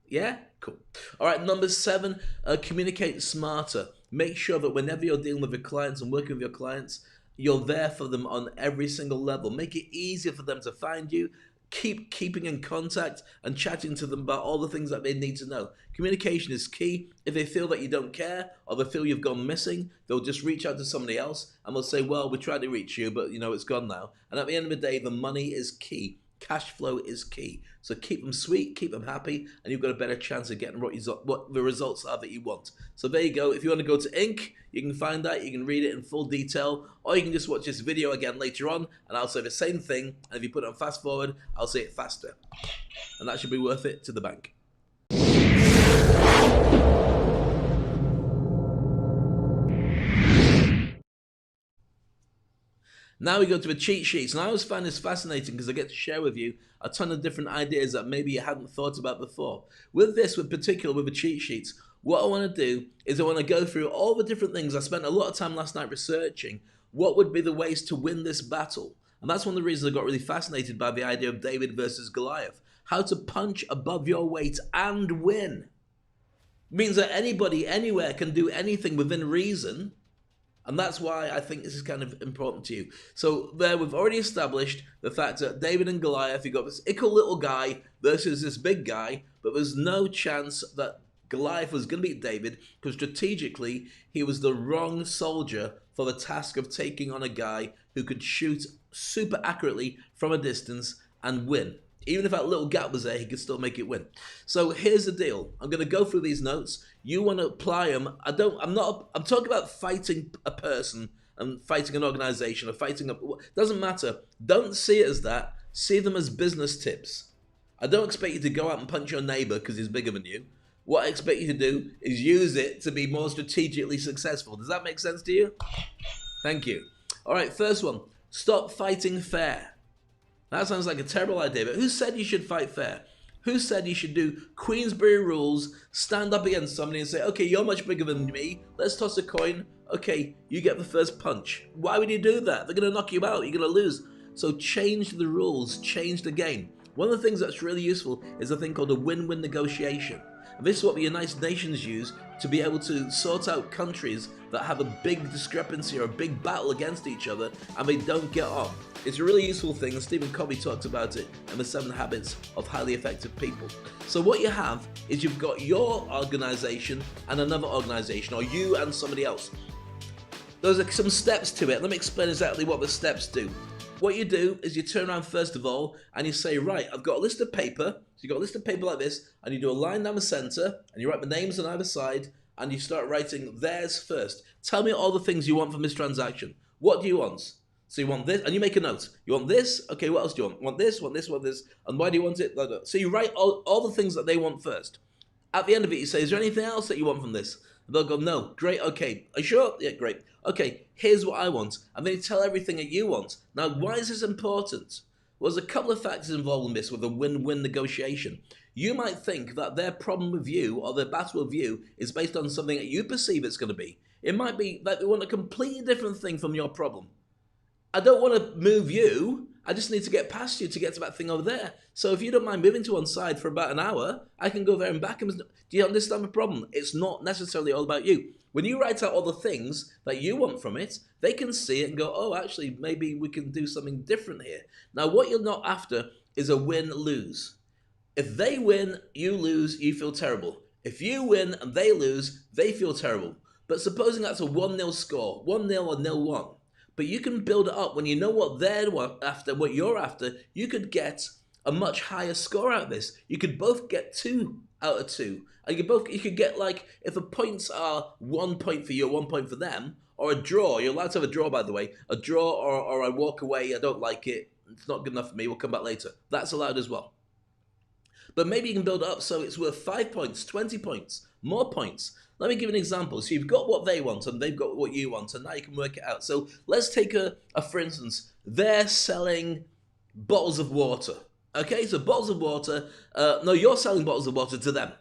Yeah? Cool. All right, number 7, communicate smarter. Make sure that whenever you're dealing with your clients and working with your clients, you're there for them on every single level. Make it easier for them to find you. Keep keeping in contact and chatting to them about all the things that they need to know. Communication is key. If they feel that you don't care or they feel you've gone missing, they'll just reach out to somebody else and they'll say, well, we tried to reach you, but it's gone now. And at the end of the day, the money is key. Cash flow is key. So keep them sweet, keep them happy, and you've got a better chance of getting what the results are that you want. So there you go. If you want to go to Inc., you can find that. You can read it in full detail, or you can just watch this video again later on, and I'll say the same thing. And if you put it on fast forward, I'll say it faster. And that should be worth it to the bank. Now we go to the cheat sheets, and I always find this fascinating because I get to share with you a ton of different ideas that maybe you hadn't thought about before. With this, with particular with the cheat sheets, what I want to do is I want to go through all the different things. I spent a lot of time last night researching what would be the ways to win this battle. And that's one of the reasons I got really fascinated by the idea of David versus Goliath. How to punch above your weight and win. It means that anybody, anywhere can do anything within reason. And that's why I think this is kind of important to you. So there we've already established the fact that David and Goliath, you've got this ickle little guy versus this big guy, but there's no chance that Goliath was going to beat David because strategically he was the wrong soldier for the task of taking on a guy who could shoot super accurately from a distance and win. Even if that little gap was there, he could still make it win. So here's the deal. I'm going to go through these notes. You want to apply them. I'm talking about fighting a person and fighting an organization or fighting doesn't matter. Don't see it as that. See them as business tips. I don't expect you to go out and punch your neighbor because he's bigger than you. What I expect you to do is use it to be more strategically successful. Does that make sense to you? Thank you. All right, first one. Stop fighting fair. That sounds like a terrible idea, but who said you should fight fair? Who said you should do Queensberry rules, stand up against somebody and say, okay, you're much bigger than me, let's toss a coin, okay, you get the first punch. Why would you do that? They're going to knock you out, you're going to lose. So change the rules, change the game. One of the things that's really useful is a thing called a win-win negotiation. And this is what the United Nations use to be able to sort out countries that have a big discrepancy or a big battle against each other and they don't get on. It's a really useful thing, and Stephen Covey talks about it in the 7 Habits of Highly Effective People. So what you have is you've got your organization and another organization, or you and somebody else. There's some steps to it. Let me explain exactly what the steps do. What you do is you turn around first of all and you say, right, I've got a list of paper. So you've got a list of paper like this, and you do a line down the center, and you write the names on either side, and you start writing theirs first. Tell me all the things you want from this transaction. What do you want? So you want this, and you make a note. You want this? Okay, what else do you want? Want this, want this, want this, and why do you want it? So you write all the things that they want first. At the end of it, you say, is there anything else that you want from this? And they'll go, no. Great, okay. Are you sure? Yeah, great. Okay, here's what I want. And then you tell everything that you want. Now, why is this important? Well, there's a couple of factors involved in this with a win-win negotiation. You might think that their problem with you or their battle with you is based on something that you perceive it's going to be. It might be that they want a completely different thing from your problem. I don't want to move you. I just need to get past you to get to that thing over there. So if you don't mind moving to one side for about an hour, I can go there and back. Do you understand the problem? It's not necessarily all about you. When you write out all the things that you want from it, they can see it and go, oh, actually, maybe we can do something different here. Now, what you're not after is a win-lose. If they win, you lose, you feel terrible. If you win and they lose, they feel terrible. But supposing that's a 1-0 score, 1-0 or 0-1, but you can build it up when you know what they're after, what you're after, you could get a much higher score out of this. You could both get 2 out of 2. And you could get, like, if the points are 1 point for you, 1 point for them, or a draw. You're allowed to have a draw, by the way. A draw or I walk away, I don't like it, it's not good enough for me, we'll come back later. That's allowed as well. But maybe you can build it up so it's worth 5 points, 20 points, more points. Let me give an example. So you've got what they want and they've got what you want, and now you can work it out. So let's take for instance, they're selling bottles of water. Okay, so bottles of water, no, you're selling bottles of water to them.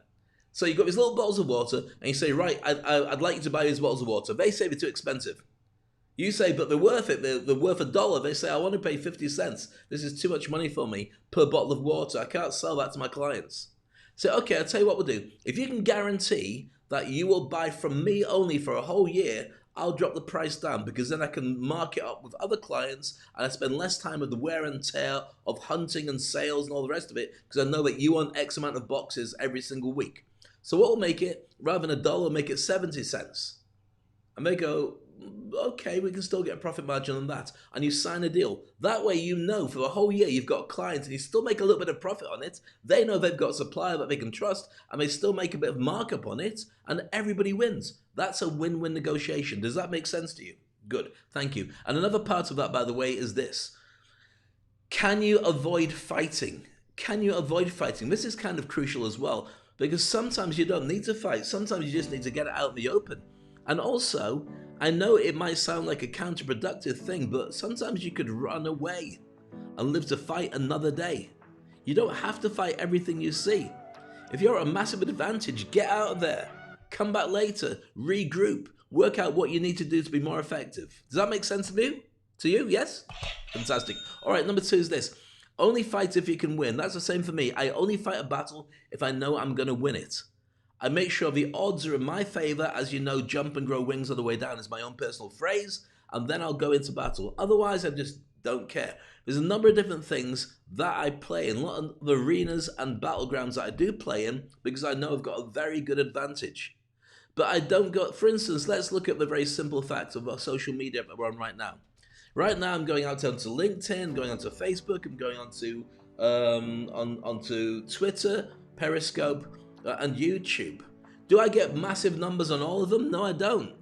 So you've got these little bottles of water, and you say, right, I'd like you to buy these bottles of water. They say they're too expensive. You say, but they're worth it. They're worth $1. They say, I want to pay 50 cents. This is too much money for me per bottle of water. I can't sell that to my clients. So, okay, I'll tell you what we'll do. If you can guarantee that you will buy from me only for a whole year, I'll drop the price down, because then I can mark it up with other clients and I spend less time with the wear and tear of hunting and sales and all the rest of it, because I know that you want X amount of boxes every single week. So what will make it, rather than $1, make it 70 cents. And they go, okay, we can still get a profit margin on that. And you sign a deal. That way you know for the whole year you've got clients and you still make a little bit of profit on it. They know they've got a supplier that they can trust and they still make a bit of markup on it and everybody wins. That's a win-win negotiation. Does that make sense to you? Good, thank you. And another part of that, by the way, is this. Can you avoid fighting? Can you avoid fighting? This is kind of crucial as well, because sometimes you don't need to fight. Sometimes you just need to get it out in the open. And also, I know it might sound like a counterproductive thing, but sometimes you could run away and live to fight another day. You don't have to fight everything you see. If you're at a massive advantage, get out of there. Come back later, regroup, work out what you need to do to be more effective. Does that make sense to you? To you, yes? Fantastic. All right, number 2 is this. Only fight if you can win. That's the same for me. I only fight a battle if I know I'm going to win it. I make sure the odds are in my favor. As you know, jump and grow wings on the way down is my own personal phrase. And then I'll go into battle. Otherwise, I just don't care. There's a number of different things that I play in. A lot of the arenas and battlegrounds that I do play in because I know I've got a very good advantage. But I don't go, for instance, let's look at the very simple fact of our social media that we're on right now. Right now, I'm going out onto LinkedIn, going onto Facebook, I'm going onto Twitter, Periscope, and YouTube. Do I get massive numbers on all of them? No, I don't.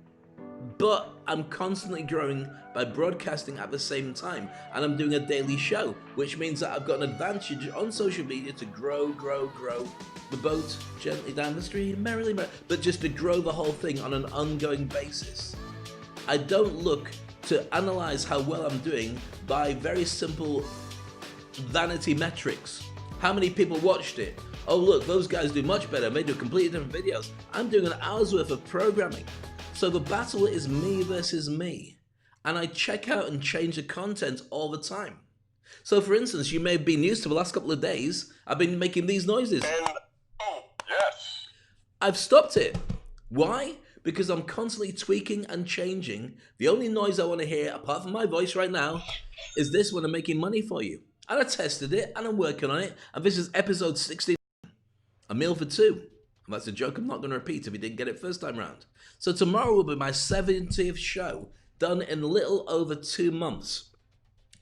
But I'm constantly growing by broadcasting at the same time, and I'm doing a daily show, which means that I've got an advantage on social media to grow the boat gently down the stream, merrily, but just to grow the whole thing on an ongoing basis. I don't look to analyze how well I'm doing by very simple vanity metrics. How many people watched it? Oh look, those guys do much better, they do completely different videos. I'm doing an hour's worth of programming. So the battle is me versus me. And I check out and change the content all the time. So for instance, you may have been used to the last couple of days, I've been making these noises. And, oh, yes. I've stopped it. Why? Because I'm constantly tweaking and changing. The only noise I want to hear, apart from my voice right now, is this when I'm making money for you. And I tested it, and I'm working on it, and this is episode 16, a meal for 2. And that's a joke I'm not going to repeat if you didn't get it first time round. So tomorrow will be my 70th show, done in a little over 2 months.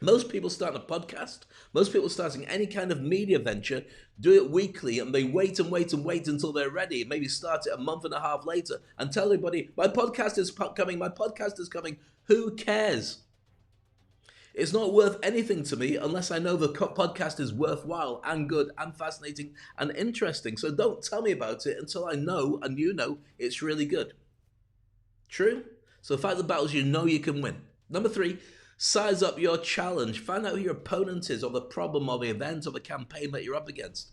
Most people starting a podcast, most people starting any kind of media venture, do it weekly and they wait and wait and wait until they're ready. Maybe start it a month and a half later and tell everybody, my podcast is coming, my podcast is coming. Who cares? It's not worth anything to me unless I know the podcast is worthwhile and good and fascinating and interesting. So don't tell me about it until I know and you know it's really good. True? So fight the battles you know you can win. Number 3. Size up your challenge. Find out who your opponent is or the problem or the event or the campaign that you're up against.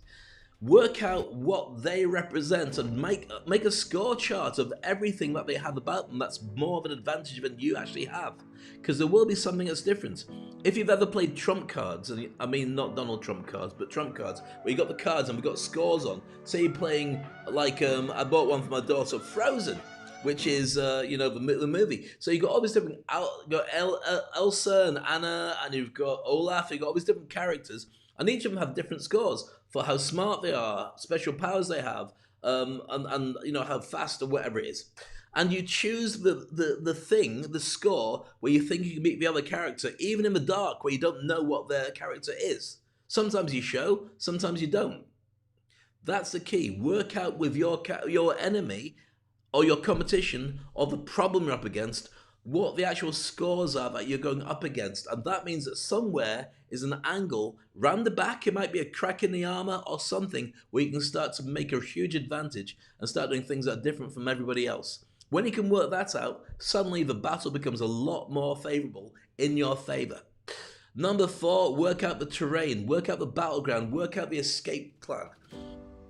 Work out what they represent and make a score chart of everything that they have about them that's more of an advantage than you actually have. Because there will be something that's different. If you've ever played trump cards, and I mean not Donald Trump cards, but trump cards, where you got the cards and we've got scores on. Say you're playing like, I bought one for my daughter, Frozen, which is, the movie. So you've got all these different, you've got Elsa and Anna, and you've got Olaf, you've got all these different characters, and each of them have different scores for how smart they are, special powers they have, and how fast or whatever it is. And you choose the score where you think you can beat the other character, even in the dark, where you don't know what their character is. Sometimes you show, sometimes you don't. That's the key. Work out with your enemy, or your competition, or the problem you're up against, what the actual scores are that you're going up against. And that means that somewhere is an angle, round the back, it might be a crack in the armor or something, where you can start to make a huge advantage and start doing things that are different from everybody else. When you can work that out, suddenly the battle becomes a lot more favorable in your favor. Number 4, work out the terrain, work out the battleground, work out the escape plan.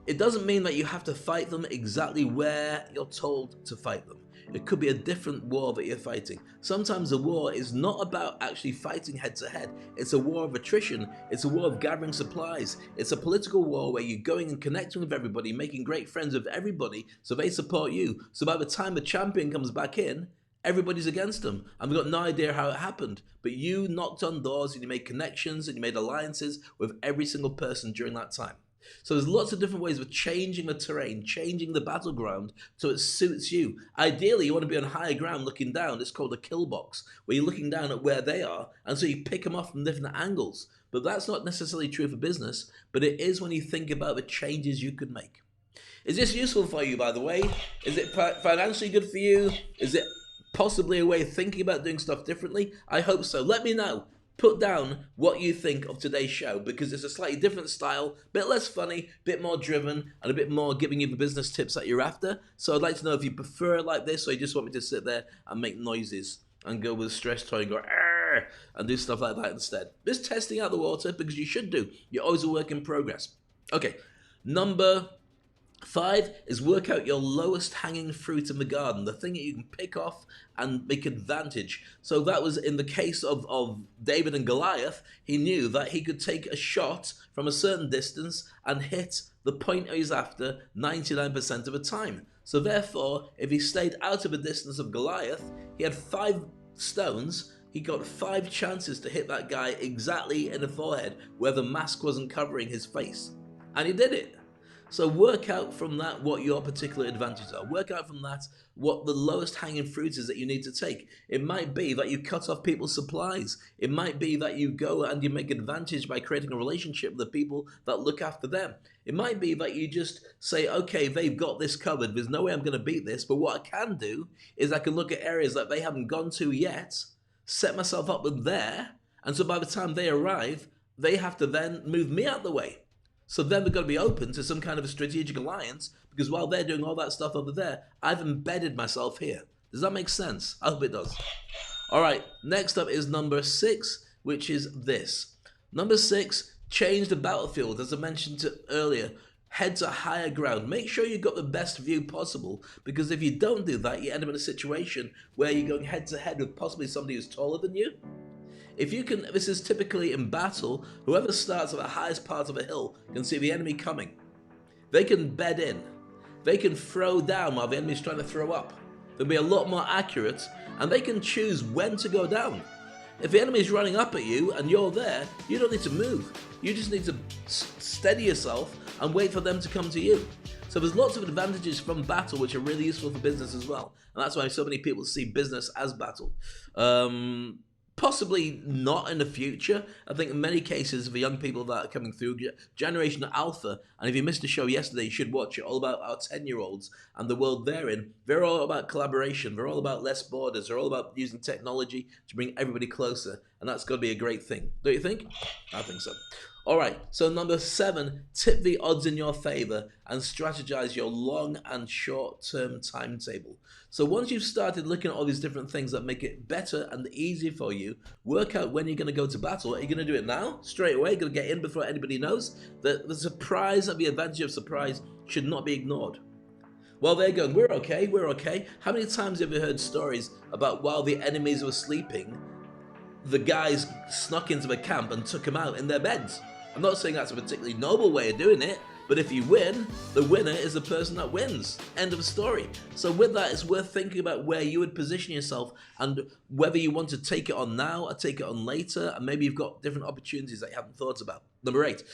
It doesn't mean that you have to fight them exactly where you're told to fight them. It could be a different war that you're fighting. Sometimes a war is not about actually fighting head to head. It's a war of attrition. It's a war of gathering supplies. It's a political war where you're going and connecting with everybody, making great friends with everybody so they support you. So by the time the champion comes back in, everybody's against them. And we've got no idea how it happened. But you knocked on doors and you made connections and you made alliances with every single person during that time. So there's lots of different ways of changing the terrain, changing the battleground so it suits you. Ideally, you want to be on higher ground looking down. It's called a kill box, where you're looking down at where they are, and so you pick them off from different angles. But that's not necessarily true for business, but it is when you think about the changes you could make. Is this useful for you, by the way? Is it financially good for you? Is it possibly a way of thinking about doing stuff differently? I hope so. Let me know. Put down what you think of today's show, because it's a slightly different style, a bit less funny, a bit more driven, and a bit more giving you the business tips that you're after. So I'd like to know if you prefer it like this, or you just want me to sit there and make noises and go with a stress toy and go, "Arr!" and do stuff like that instead. Just testing out the water, because you should do. You're always a work in progress. Okay, number 5 is work out your lowest hanging fruit in the garden, the thing that you can pick off and make advantage. So that was in the case of David and Goliath. He knew that he could take a shot from a certain distance and hit the point he was after 99% of the time. So therefore, if he stayed out of the distance of Goliath, he had 5 stones. He got 5 chances to hit that guy exactly in the forehead where the mask wasn't covering his face. And he did it. So work out from that what your particular advantages are. Work out from that what the lowest hanging fruit is that you need to take. It might be that you cut off people's supplies. It might be that you go and you make advantage by creating a relationship with the people that look after them. It might be that you just say, okay, they've got this covered. There's no way I'm going to beat this. But what I can do is I can look at areas that they haven't gone to yet, set myself up with there. And so by the time they arrive, they have to then move me out the way. So then they've got to be open to some kind of a strategic alliance, because while they're doing all that stuff over there, I've embedded myself here. Does that make sense? I hope it does. All right, next up is number 6, which is this. Number 6, change the battlefield. As I mentioned earlier, head to higher ground. Make sure you've got the best view possible, because if you don't do that, you end up in a situation where you're going head to head with possibly somebody who's taller than you. If you can, this is typically in battle, whoever starts at the highest part of a hill can see the enemy coming. They can bed in. They can throw down while the enemy's trying to throw up. They'll be a lot more accurate, and they can choose when to go down. If the enemy's running up at you and you're there, you don't need to move. You just need to steady yourself and wait for them to come to you. So there's lots of advantages from battle which are really useful for business as well. And that's why so many people see business as battle. Possibly not in the future. I think in many cases for young people that are coming through, Generation Alpha, and if you missed the show yesterday, you should watch it, all about our 10-year-olds and the world they're in. They're all about collaboration. They're all about less borders. They're all about using technology to bring everybody closer, and that's got to be a great thing. Don't you think? I think so. All right, so number 7, tip the odds in your favor and strategize your long and short-term timetable. So once you've started looking at all these different things that make it better and easier for you, work out when you're going to go to battle. Are you going to do it now, straight away, going to get in before anybody knows? The surprise and the advantage of surprise should not be ignored. While they're going, we're okay, we're okay. How many times have you heard stories about while the enemies were sleeping, the guys snuck into the camp and took them out in their beds? I'm not saying that's a particularly noble way of doing it, but if you win, the winner is the person that wins. End of story. So with that, it's worth thinking about where you would position yourself and whether you want to take it on now or take it on later, and maybe you've got different opportunities that you haven't thought about. Number 8,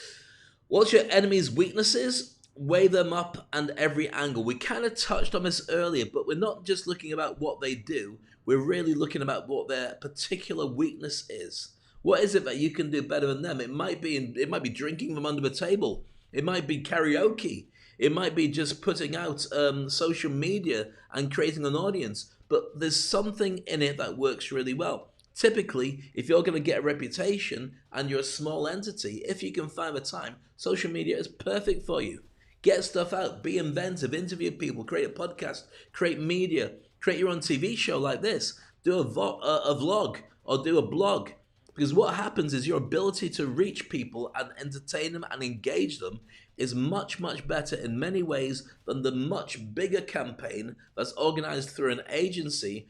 what's your enemy's weaknesses? Weigh them up and every angle. We kind of touched on this earlier, but we're not just looking about what they do. We're really looking about what their particular weakness is. What is it that you can do better than them? It might be drinking them under the table. It might be karaoke. It might be just putting out social media and creating an audience. But there's something in it that works really well. Typically, if you're going to get a reputation and you're a small entity, if you can find the time, social media is perfect for you. Get stuff out. Be inventive. Interview people. Create a podcast. Create media. Create your own TV show like this. Do a vlog or do a blog. Because what happens is your ability to reach people and entertain them and engage them is much, much better in many ways than the much bigger campaign that's organized through an agency.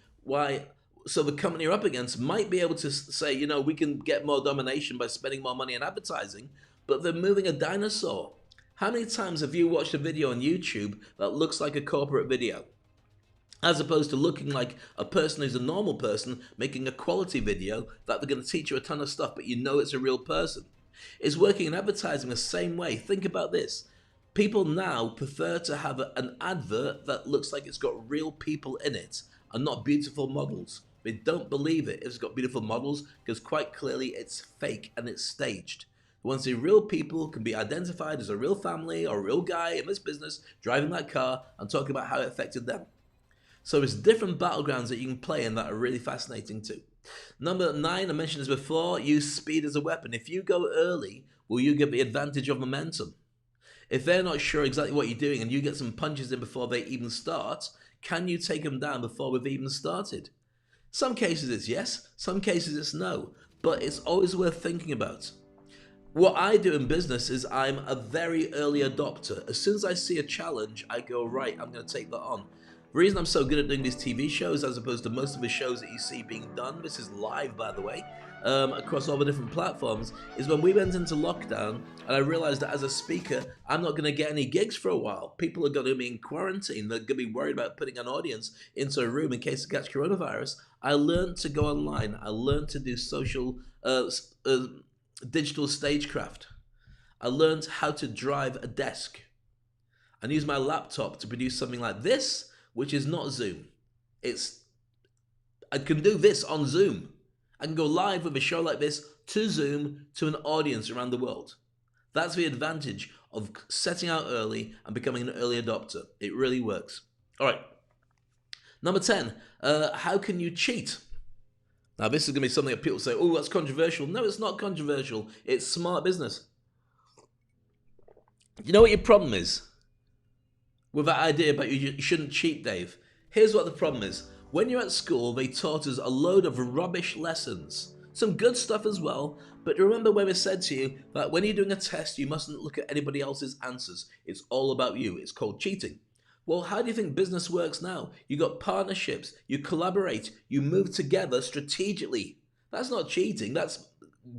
So the company you're up against might be able to say, you know, we can get more domination by spending more money on advertising, but they're moving a dinosaur. How many times have you watched a video on YouTube that looks like a corporate video? As opposed to looking like a person who's a normal person making a quality video that they're going to teach you a ton of stuff, but you know it's a real person. It's working in advertising the same way. Think about this. People now prefer to have an advert that looks like it's got real people in it and not beautiful models. They don't believe it if it's got beautiful models because quite clearly it's fake and it's staged. They want to see real people can be identified as a real family or a real guy in this business driving that car and talking about how it affected them. So there's different battlegrounds that you can play in that are really fascinating too. Number 9, I mentioned this before, use speed as a weapon. If you go early, will you get the advantage of momentum? If they're not sure exactly what you're doing and you get some punches in before they even start, can you take them down before we've even started? Some cases it's yes, some cases it's no, but it's always worth thinking about. What I do in business is I'm a very early adopter. As soon as I see a challenge, I go, right, I'm going to take that on. The reason I'm so good at doing these TV shows as opposed to most of the shows that you see being done, this is live by the way, across all the different platforms, is when we went into lockdown and I realized that as a speaker, I'm not going to get any gigs for a while. People are going to be in quarantine. They're going to be worried about putting an audience into a room in case they catch coronavirus. I learned to go online. I learned to do social, digital stagecraft. I learned how to drive a desk and use my laptop to produce something like this, which is not Zoom. I can do this on Zoom. I can go live with a show like this to Zoom to an audience around the world. That's the advantage of setting out early and becoming an early adopter. It really works. All right. Number 10, how can you cheat? Now, this is going to be something that people say, oh, that's controversial. No, it's not controversial. It's smart business. You know what your problem is with that idea about you shouldn't cheat, Dave? Here's what the problem is. When you're at school, they taught us a load of rubbish lessons. Some good stuff as well, but remember when we said to you that when you're doing a test, you mustn't look at anybody else's answers. It's all about you. It's called cheating. Well, how do you think business works now? You got partnerships, you collaborate, you move together strategically. That's not cheating, that's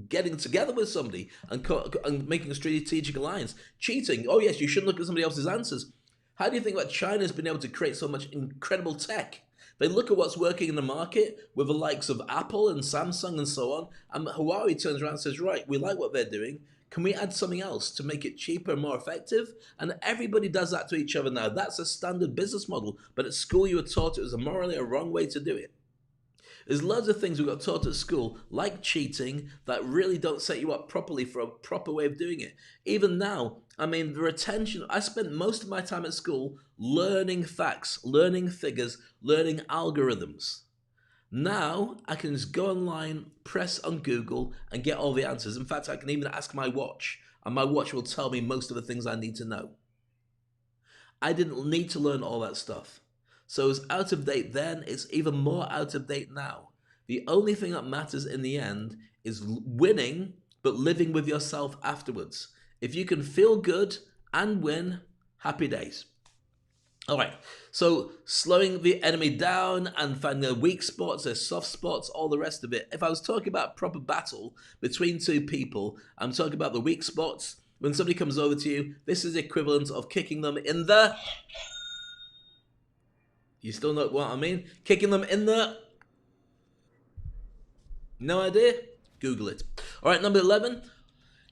getting together with somebody and making a strategic alliance. Cheating, oh yes, you shouldn't look at somebody else's answers. How do you think that China's been able to create so much incredible tech? They look at what's working in the market with the likes of Apple and Samsung and so on, and Huawei turns around and says, right, we like what they're doing. Can we add something else to make it cheaper and more effective? And everybody does that to each other now. That's a standard business model, but at school you were taught it was morally a wrong way to do it. There's loads of things we got taught at school, like cheating, that really don't set you up properly for a proper way of doing it. Even now, I mean, the retention, I spent most of my time at school learning facts, learning figures, learning algorithms. Now, I can just go online, press on Google, and get all the answers. In fact, I can even ask my watch, and my watch will tell me most of the things I need to know. I didn't need to learn all that stuff. So it was out of date then, it's even more out of date now. The only thing that matters in the end is winning, but living with yourself afterwards. If you can feel good and win, happy days. All right, so slowing the enemy down and finding their weak spots, their soft spots, all the rest of it. If I was talking about a proper battle between two people, I'm talking about the weak spots. When somebody comes over to you, this is the equivalent of kicking them in the... You still know what I mean? Kicking them in the... No idea? Google it. All right, number 11.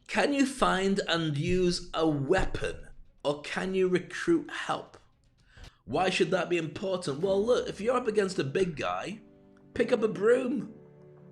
Can you find and use a weapon, or can you recruit help? Why should that be important? Well, look, if you're up against a big guy, pick up a broom.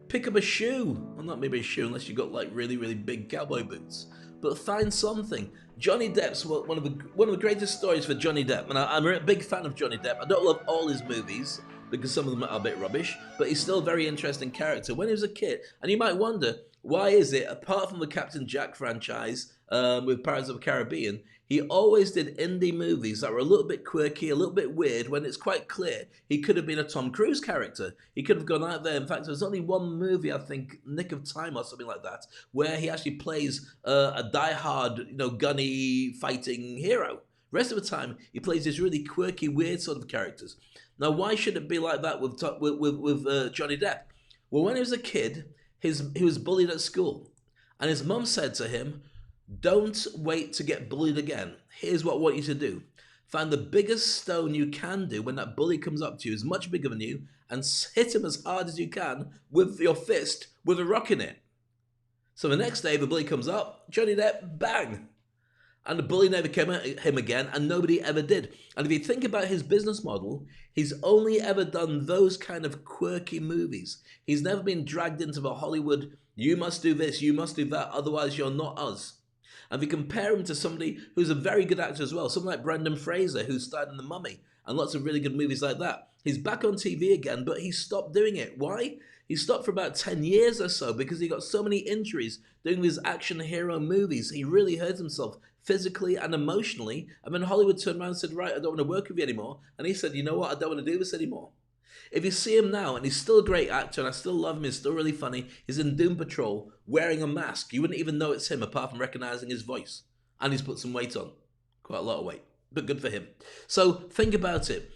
Pick up a shoe. Well, not maybe a shoe unless you've got like really, really big cowboy boots. But find something. Johnny Depp's one of the greatest stories for Johnny Depp. And I'm a big fan of Johnny Depp. I don't love all his movies because some of them are a bit rubbish. But he's still a very interesting character. When he was a kid, and you might wonder, why is it, apart from the Captain Jack franchise with Pirates of the Caribbean, he always did indie movies that were a little bit quirky, a little bit weird, when it's quite clear he could have been a Tom Cruise character. He could have gone out there. In fact, there's only one movie, I think, Nick of Time or something like that, where he actually plays a die-hard, gunny fighting hero. Rest of the time, he plays these really quirky, weird sort of characters. Now, why should it be like that with Johnny Depp? Well, when he was a kid, he was bullied at school, and his mum said to him, don't wait to get bullied again. Here's what I want you to do. Find the biggest stone you can do when that bully comes up to you, is much bigger than you, and hit him as hard as you can with your fist with a rock in it. So the next day, the bully comes up, Johnny Depp, bang! And the bully never came at him again, and nobody ever did. And if you think about his business model, he's only ever done those kind of quirky movies. He's never been dragged into the Hollywood, you must do this, you must do that, otherwise you're not us. And if you compare him to somebody who's a very good actor as well, someone like Brendan Fraser, who starred in The Mummy, and lots of really good movies like that. He's back on TV again, but he stopped doing it. Why? He stopped for about 10 years or so because he got so many injuries doing these action hero movies. He really hurt himself physically and emotionally. And then Hollywood turned around and said, right, I don't want to work with you anymore. And he said, you know what? I don't want to do this anymore. If you see him now, and he's still a great actor, and I still love him, he's still really funny, he's in Doom Patrol wearing a mask. You wouldn't even know it's him apart from recognizing his voice. And he's put some weight on. Quite a lot of weight. But good for him. So think about it.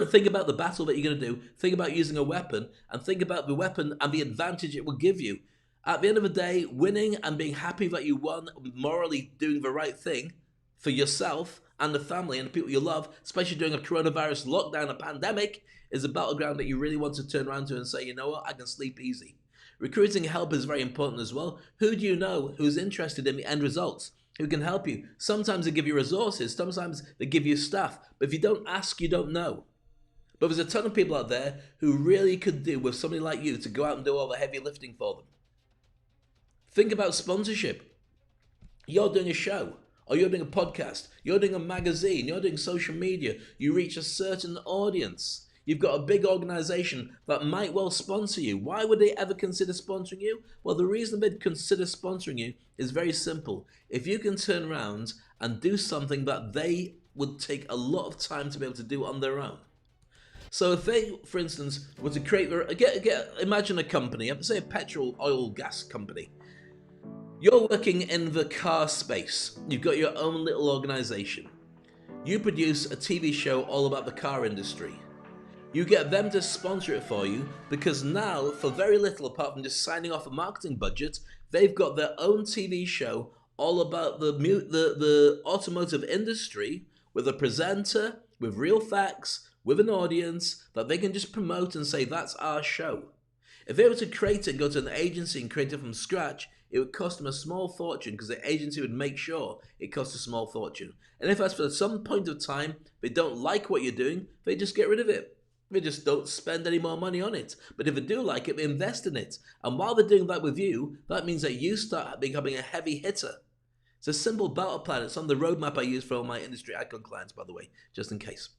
Think about the battle that you're going to do. Think about using a weapon. And think about the weapon and the advantage it will give you. At the end of the day, winning and being happy that you won, morally doing the right thing for yourself and the family and the people you love, especially during a coronavirus lockdown, a pandemic, is a battleground that you really want to turn around to and say, you know what, I can sleep easy. Recruiting help is very important as well. Who do you know who's interested in the end results? Who can help you? Sometimes they give you resources, sometimes they give you staff, but if you don't ask, you don't know. But there's a ton of people out there who really could do with somebody like you to go out and do all the heavy lifting for them. Think about sponsorship. You're doing a show, or you're doing a podcast, you're doing a magazine, you're doing social media, you reach a certain audience. You've got a big organization that might well sponsor you. Why would they ever consider sponsoring you? Well, the reason they'd consider sponsoring you is very simple. If you can turn around and do something that they would take a lot of time to be able to do on their own. So if they, for instance, were to create, imagine a company, say a petrol, oil, gas company. You're working in the car space. You've got your own little organization. You produce a TV show all about the car industry. You get them to sponsor it for you because now, for very little, apart from just signing off a marketing budget, they've got their own TV show all about the automotive industry with a presenter, with real facts, with an audience that they can just promote and say, that's our show. If they were to create it and go to an agency and create it from scratch, it would cost them a small fortune because the agency would make sure it costs a small fortune. And if at some point of time they don't like what you're doing, they just get rid of it. They just don't spend any more money on it. But if they do like it, they invest in it. And while they're doing that with you, that means that you start becoming a heavy hitter. It's a simple battle plan. It's on the roadmap I use for all my industry icon clients, by the way, just in case.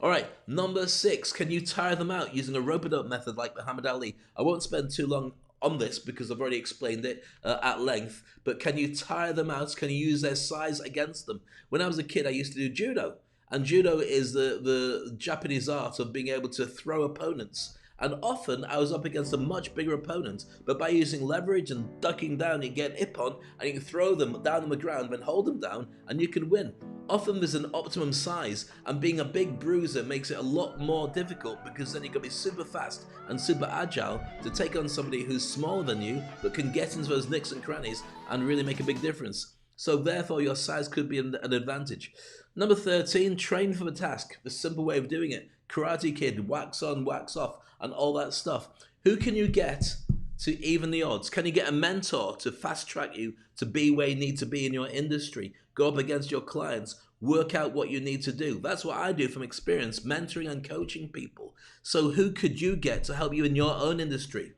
All right, number 6. Can you tire them out using a rope-a-dope method like Muhammad Ali? I won't spend too long on this because I've already explained it at length. But can you tire them out? Can you use their size against them? When I was a kid, I used to do judo. And judo is the Japanese art of being able to throw opponents. And often I was up against a much bigger opponent, but by using leverage and ducking down, you get an ippon and you can throw them down on the ground, then hold them down, and you can win. Often there's an optimum size, and being a big bruiser makes it a lot more difficult because then you've got to be super fast and super agile to take on somebody who's smaller than you, but can get into those nicks and crannies and really make a big difference. So therefore your size could be an advantage. Number 13, train for the task. The simple way of doing it. Karate Kid, wax on, wax off, and all that stuff. Who can you get to even the odds? Can you get a mentor to fast track you to be where you need to be in your industry? Go up against your clients, work out what you need to do. That's what I do from experience, mentoring and coaching people. So who could you get to help you in your own industry?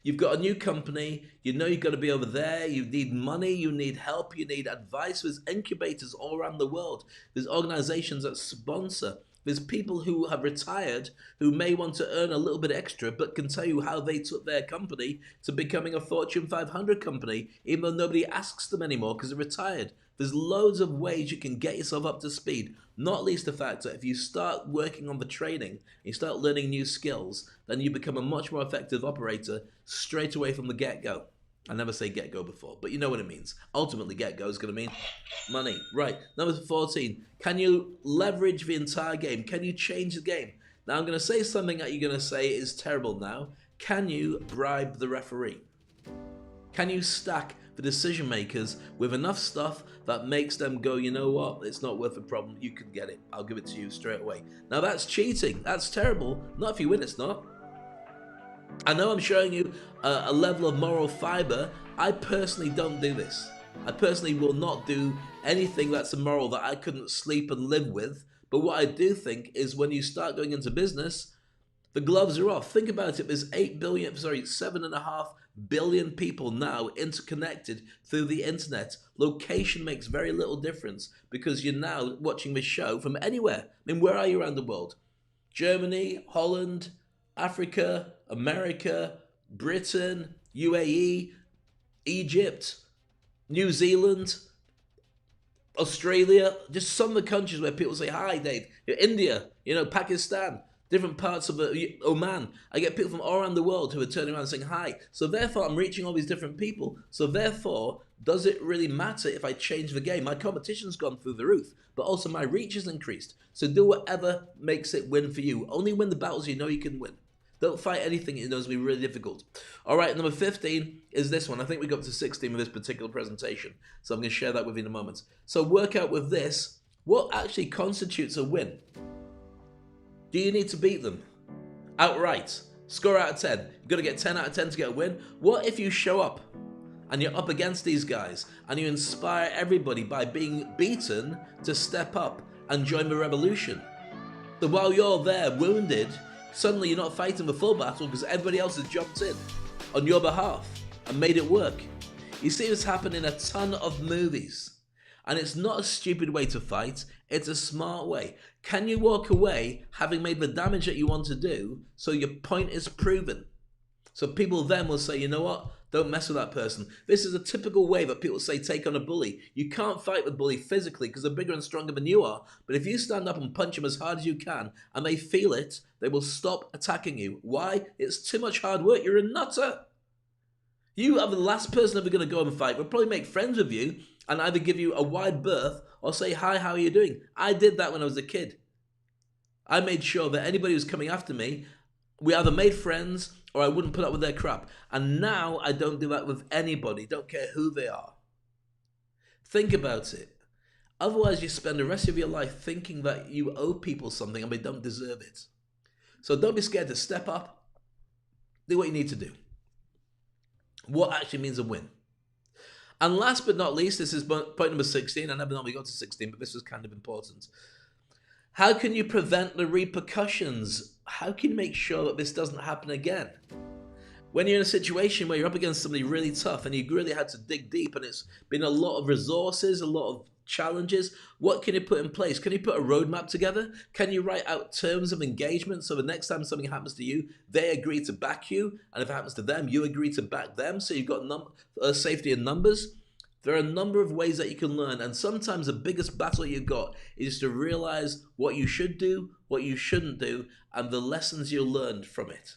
You've got a new company, you know you've got to be over there, you need money, you need help, you need advice. There's incubators all around the world. There's organizations that sponsor. There's people who have retired who may want to earn a little bit extra but can tell you how they took their company to becoming a Fortune 500 company even though nobody asks them anymore because they're retired. There's loads of ways you can get yourself up to speed, not least the fact that if you start working on the training and you start learning new skills, then you become a much more effective operator straight away from the get-go. I never say get-go before, but you know what it means. Ultimately, get-go is going to mean money. Right, number 14. Can you leverage the entire game? Can you change the game? Now, I'm going to say something that you're going to say is terrible now. Can you bribe the referee? Can you stack the decision makers with enough stuff that makes them go, you know what, it's not worth the problem, you can get it, I'll give it to you straight away. Now that's cheating, that's terrible, not if you win, it's not. I know I'm showing you a level of moral fiber. I personally don't do this. I personally will not do anything that's immoral that I couldn't sleep and live with. But what I do think is when you start going into business, the gloves are off. Think about it. There's 7.5 billion people now interconnected through the internet. Location makes very little difference because you're now watching this show from anywhere. I mean, where are you around the world? Germany, Holland, Africa, America, Britain, UAE, Egypt, New Zealand, Australia, just some of the countries where people say, hi, Dave. India, Pakistan, different parts of Oman. I get people from all around the world who are turning around and saying hi. So therefore, I'm reaching all these different people. So therefore, does it really matter if I change the game? My competition's gone through the roof, but also my reach has increased. So do whatever makes it win for you. Only win the battles you know you can win. Don't fight anything you know is going to be really difficult. All right, number 15 is this one. I think we got to 16 with this particular presentation. So I'm going to share that with you in a moment. So work out with this, what actually constitutes a win? Do you need to beat them outright? Score out of 10. You've got to get 10 out of 10 to get a win. What if you show up and you're up against these guys and you inspire everybody by being beaten to step up and join the revolution? So while you're there wounded, suddenly you're not fighting the full battle because everybody else has jumped in on your behalf and made it work. You see this happen in a ton of movies. And it's not a stupid way to fight, it's a smart way. Can you walk away having made the damage that you want to do so your point is proven? So people then will say, you know what, don't mess with that person. This is a typical way that people say take on a bully. You can't fight the bully physically because they're bigger and stronger than you are. But if you stand up and punch them as hard as you can and they feel it, they will stop attacking you. Why? It's too much hard work. You're a nutter. You are the last person ever going to go and fight. We'll probably make friends with you and either give you a wide berth or say, hi, how are you doing? I did that when I was a kid. I made sure that anybody who's coming after me, we either made friends or I wouldn't put up with their crap. And now I don't do that with anybody, don't care who they are. Think about it. Otherwise, you spend the rest of your life thinking that you owe people something and they don't deserve it. So don't be scared to step up. Do what you need to do. What actually means a win? And last but not least, this is point number 16. I never normally go to 16, but this was kind of important. How can you prevent the repercussions? How can you make sure that this doesn't happen again? When you're in a situation where you're up against somebody really tough and you really had to dig deep and it's been a lot of resources, a lot of challenges, what can you put in place? Can you put a roadmap together? Can you write out terms of engagement so the next time something happens to you, they agree to back you, and if it happens to them, you agree to back them, so you've got safety in numbers? There are a number of ways that you can learn, and sometimes the biggest battle you've got is to realize what you should do, what you shouldn't do, and the lessons you learned from it.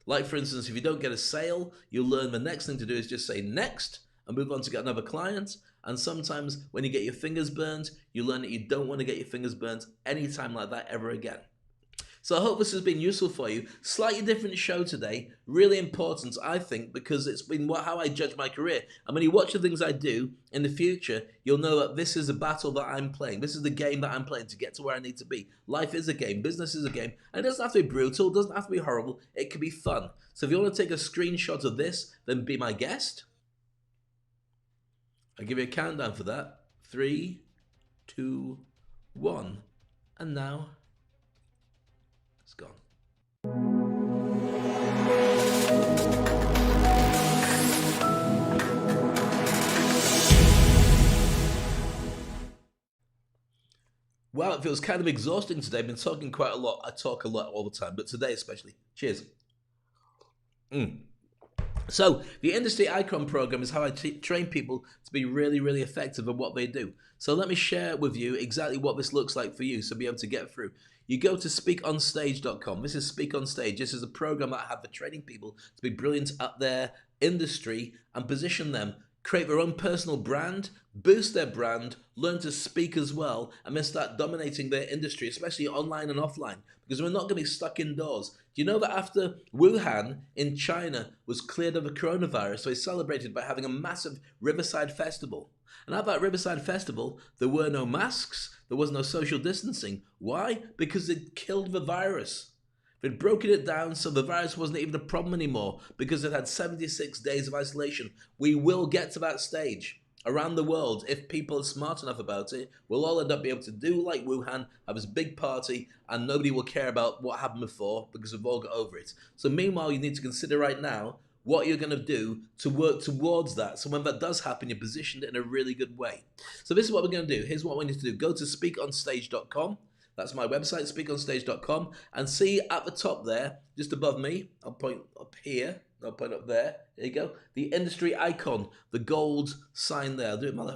Like, for instance, if you don't get a sale, you'll learn the next thing to do is just say next and move on to get another client. And sometimes when you get your fingers burned, you learn that you don't want to get your fingers burned anytime like that ever again. So I hope this has been useful for you. Slightly different show today. Really important, I think, because it's been how I judge my career. And when you watch the things I do in the future, you'll know that this is a battle that I'm playing. This is the game that I'm playing to get to where I need to be. Life is a game. Business is a game. And it doesn't have to be brutal. It doesn't have to be horrible. It can be fun. So if you want to take a screenshot of this, then be my guest. I'll give you a countdown for that. 3, 2, 1. And now it's gone. Well, it feels kind of exhausting today. I've been talking quite a lot. I talk a lot all the time, but today especially. Cheers. So, the Industry Icon program is how I train people to be really, really effective at what they do. So let me share with you exactly what this looks like for you so be able to get through. You go to SpeakOnstage.com. This is SpeakOnstage. This is a program that I have for training people to be brilliant at their industry and position them, create their own personal brand, boost their brand, learn to speak as well, and then start dominating their industry, especially online and offline, because we're not going to be stuck indoors. Do you know that after Wuhan in China was cleared of the coronavirus, they celebrated by having a massive Riverside Festival? And at that Riverside Festival, there were no masks, there was no social distancing. Why? Because it killed the virus. They'd broken it down so the virus wasn't even a problem anymore because it had 76 days of isolation. We will get to that stage. Around the world, if people are smart enough about it, we'll all end up being able to do like Wuhan, have this big party, and nobody will care about what happened before because we've all got over it. So meanwhile, you need to consider right now what you're going to do to work towards that. So when that does happen, you're positioned in a really good way. So this is what we're going to do. Here's what we need to do. Go to SpeakOnstage.com. That's my website, SpeakOnstage.com, and see at the top there, just above me, I'll point up here, I'll point up there, there you go, the industry icon, the gold sign there. I'll do it my,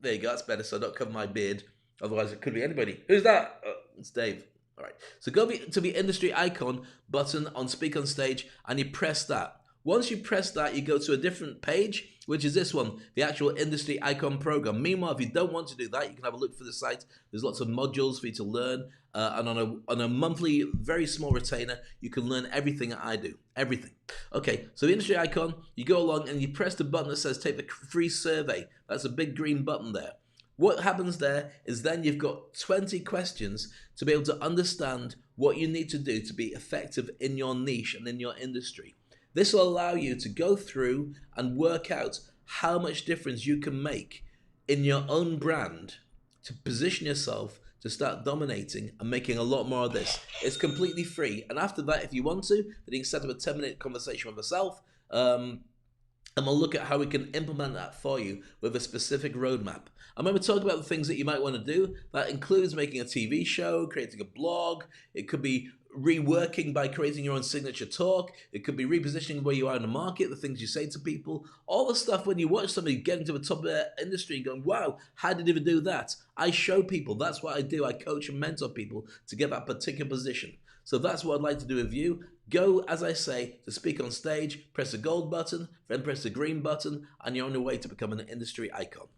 there you go, that's better so I don't cover my beard, otherwise it could be anybody. Who's that? Oh, it's Dave. All right, so go to the industry icon button on Speak on Stage and you press that. Once you press that, you go to a different page, which is this one, the actual industry icon program. Meanwhile, if you don't want to do that, you can have a look for the site. There's lots of modules for you to learn. And on a monthly, very small retainer, you can learn everything that I do. Everything. Okay, so the industry icon, you go along and you press the button that says take the free survey. That's a big green button there. What happens there is then you've got 20 questions to be able to understand what you need to do to be effective in your niche and in your industry. This will allow you to go through and work out how much difference you can make in your own brand to position yourself to start dominating and making a lot more of this. It's completely free. And after that, if you want to, then you can set up a 10-minute conversation with myself. And we'll look at how we can implement that for you with a specific roadmap. And when we talk about the things that you might want to do, that includes making a TV show, creating a blog. It could be reworking by creating your own signature talk. It could be repositioning where you are in the market, the things you say to people. All the stuff when you watch somebody getting to the top of their industry and going, wow, how did they even do that? I show people. That's what I do. I coach and mentor people to get that particular position. So that's what I'd like to do with you. Go, as I say, to Speak on Stage, press the gold button, then press the green button, and you're on your way to becoming an industry icon.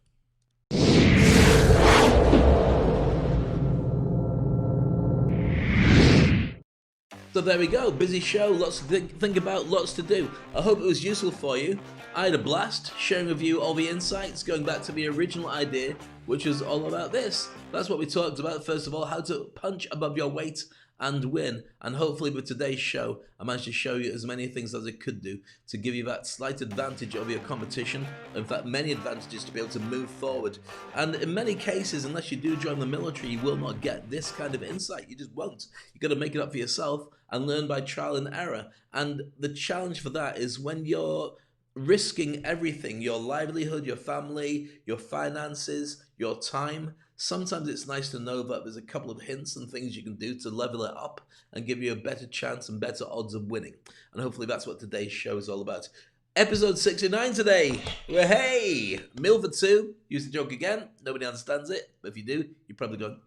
So there we go, busy show, lots to think about, lots to do. I hope it was useful for you. I had a blast sharing with you all the insights, going back to the original idea, which was all about this. That's what we talked about, first of all, how to punch above your weight and win. And hopefully with today's show, I managed to show you as many things as I could do to give you that slight advantage over your competition. In fact, many advantages to be able to move forward. And in many cases, unless you do join the military, you will not get this kind of insight. You just won't. You've got to make it up for yourself and learn by trial and error. And the challenge for that is when you're risking everything, your livelihood, your family, your finances, your time, sometimes it's nice to know that there's a couple of hints and things you can do to level it up and give you a better chance and better odds of winning. And hopefully that's what today's show is all about. Episode 69 today. Well, hey, meal for two. Use the joke again. Nobody understands it, but if you do, you're probably going,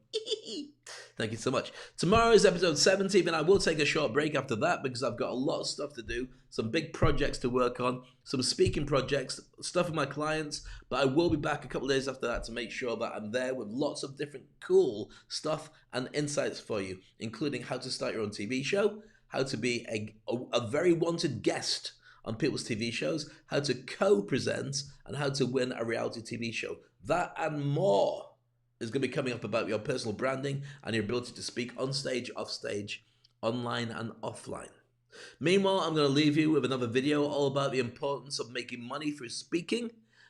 thank you so much. Tomorrow is episode 70, and I will take a short break after that because I've got a lot of stuff to do, some big projects to work on, some speaking projects, stuff with my clients, but I will be back a couple of days after that to make sure that I'm there with lots of different cool stuff and insights for you, including how to start your own TV show, how to be a very wanted guest on people's TV shows, how to co-present, and how to win a reality TV show. That and more is going to be coming up about your personal branding and your ability to speak on stage, off stage, online and offline. Meanwhile, I'm going to leave you with another video all about the importance of making money through speaking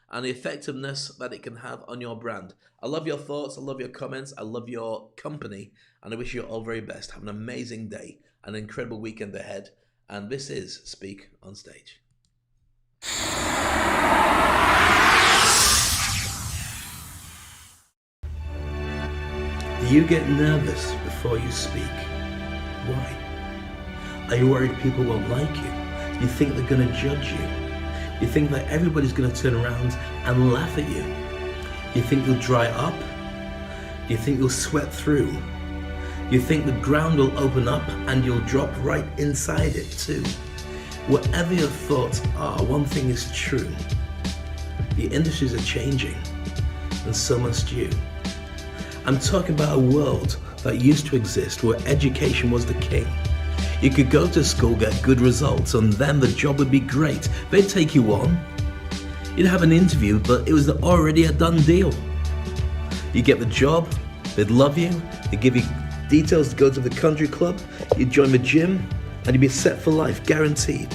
and the effectiveness that it can have on your brand. I love your thoughts, I love your comments, I love your company, and I wish you all very best. Have an amazing day, an incredible weekend ahead. And this is Speak on Stage. Do you get nervous before you speak? Why? Are you worried people won't like you? Do you think they're going to judge you? Do you think that everybody's going to turn around and laugh at you? Do you think you'll dry up? Do you think you'll sweat through? You think the ground will open up and you'll drop right inside it too. Whatever your thoughts are, one thing is true. The industries are changing, and so must you. I'm talking about a world that used to exist where education was the king. You could go to school, get good results, and then the job would be great. They'd take you on. You'd have an interview, but it was already a done deal. You get the job, they'd love you, they'd give you Details to go to the country club, you'd join the gym, and you'd be set for life, guaranteed.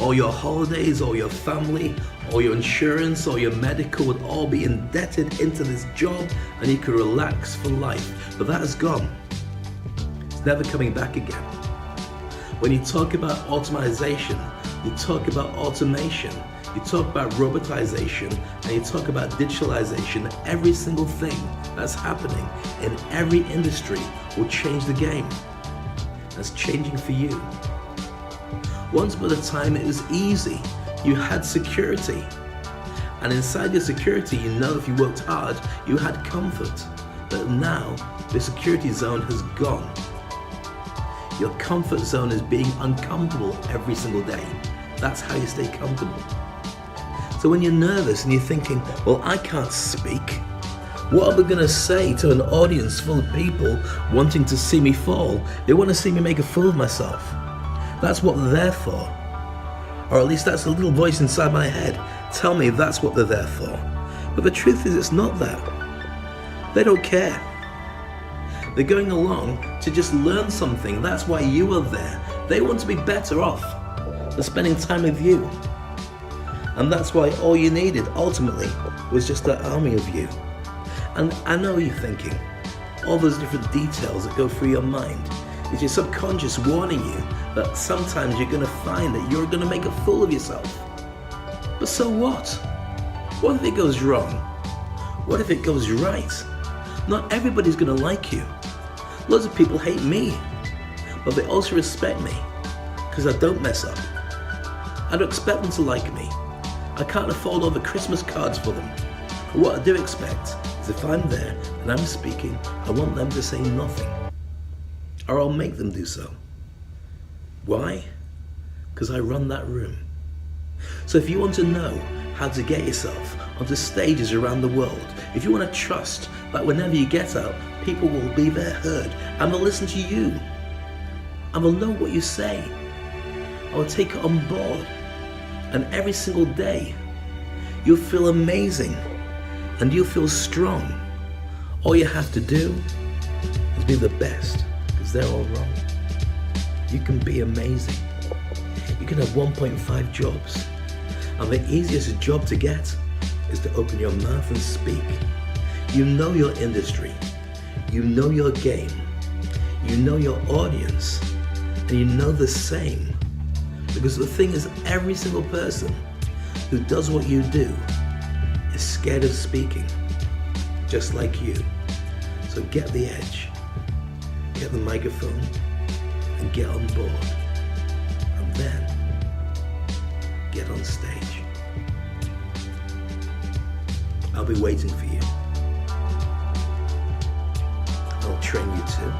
All your holidays, all your family, all your insurance, all your medical would all be indebted into this job, and you could relax for life. But that is gone. It's never coming back again. When you talk about automation, you talk about automation, you talk about robotization, and you talk about digitalization. Every single thing that's happening in every industry will change the game. That's changing for you. Once upon a time, it was easy. You had security. And inside your security, you know if you worked hard, you had comfort. But now, the security zone has gone. Your comfort zone is being uncomfortable every single day. That's how you stay comfortable. So when you're nervous and you're thinking, well, I can't speak, what are we going to say to an audience full of people wanting to see me fall? They want to see me make a fool of myself. That's what they're there for. Or at least that's a little voice inside my head. Tell me that's what they're there for. But the truth is, it's not that. They don't care. They're going along to just learn something. That's why you are there. They want to be better off than spending time with you. And that's why all you needed, ultimately, was just that army of you. And I know you're thinking, all those different details that go through your mind. It's your subconscious warning you that sometimes you're going to find that you're going to make a fool of yourself. But so what? What if it goes wrong? What if it goes right? Not everybody's going to like you. Loads of people hate me, but they also respect me because I don't mess up. I don't expect them to like me. I can't afford all the Christmas cards for them. But what I do expect is if I'm there and I'm speaking, I want them to say nothing. Or I'll make them do so. Why? Because I run that room. So if you want to know how to get yourself onto stages around the world, if you want to trust that whenever you get out, people will be there heard, and they'll listen to you, and they'll know what you say, I will take it on board, and every single day, you'll feel amazing, and you'll feel strong. All you have to do is be the best, because they're all wrong. You can be amazing. You can have 1.5 jobs, and the easiest job to get is to open your mouth and speak. You know your industry, you know your game, you know your audience, and you know the same. Because the thing is, every single person who does what you do is scared of speaking, just like you. So get the edge, get the microphone, and get on board, and then get on stage. I'll be waiting for you. I'll train you too.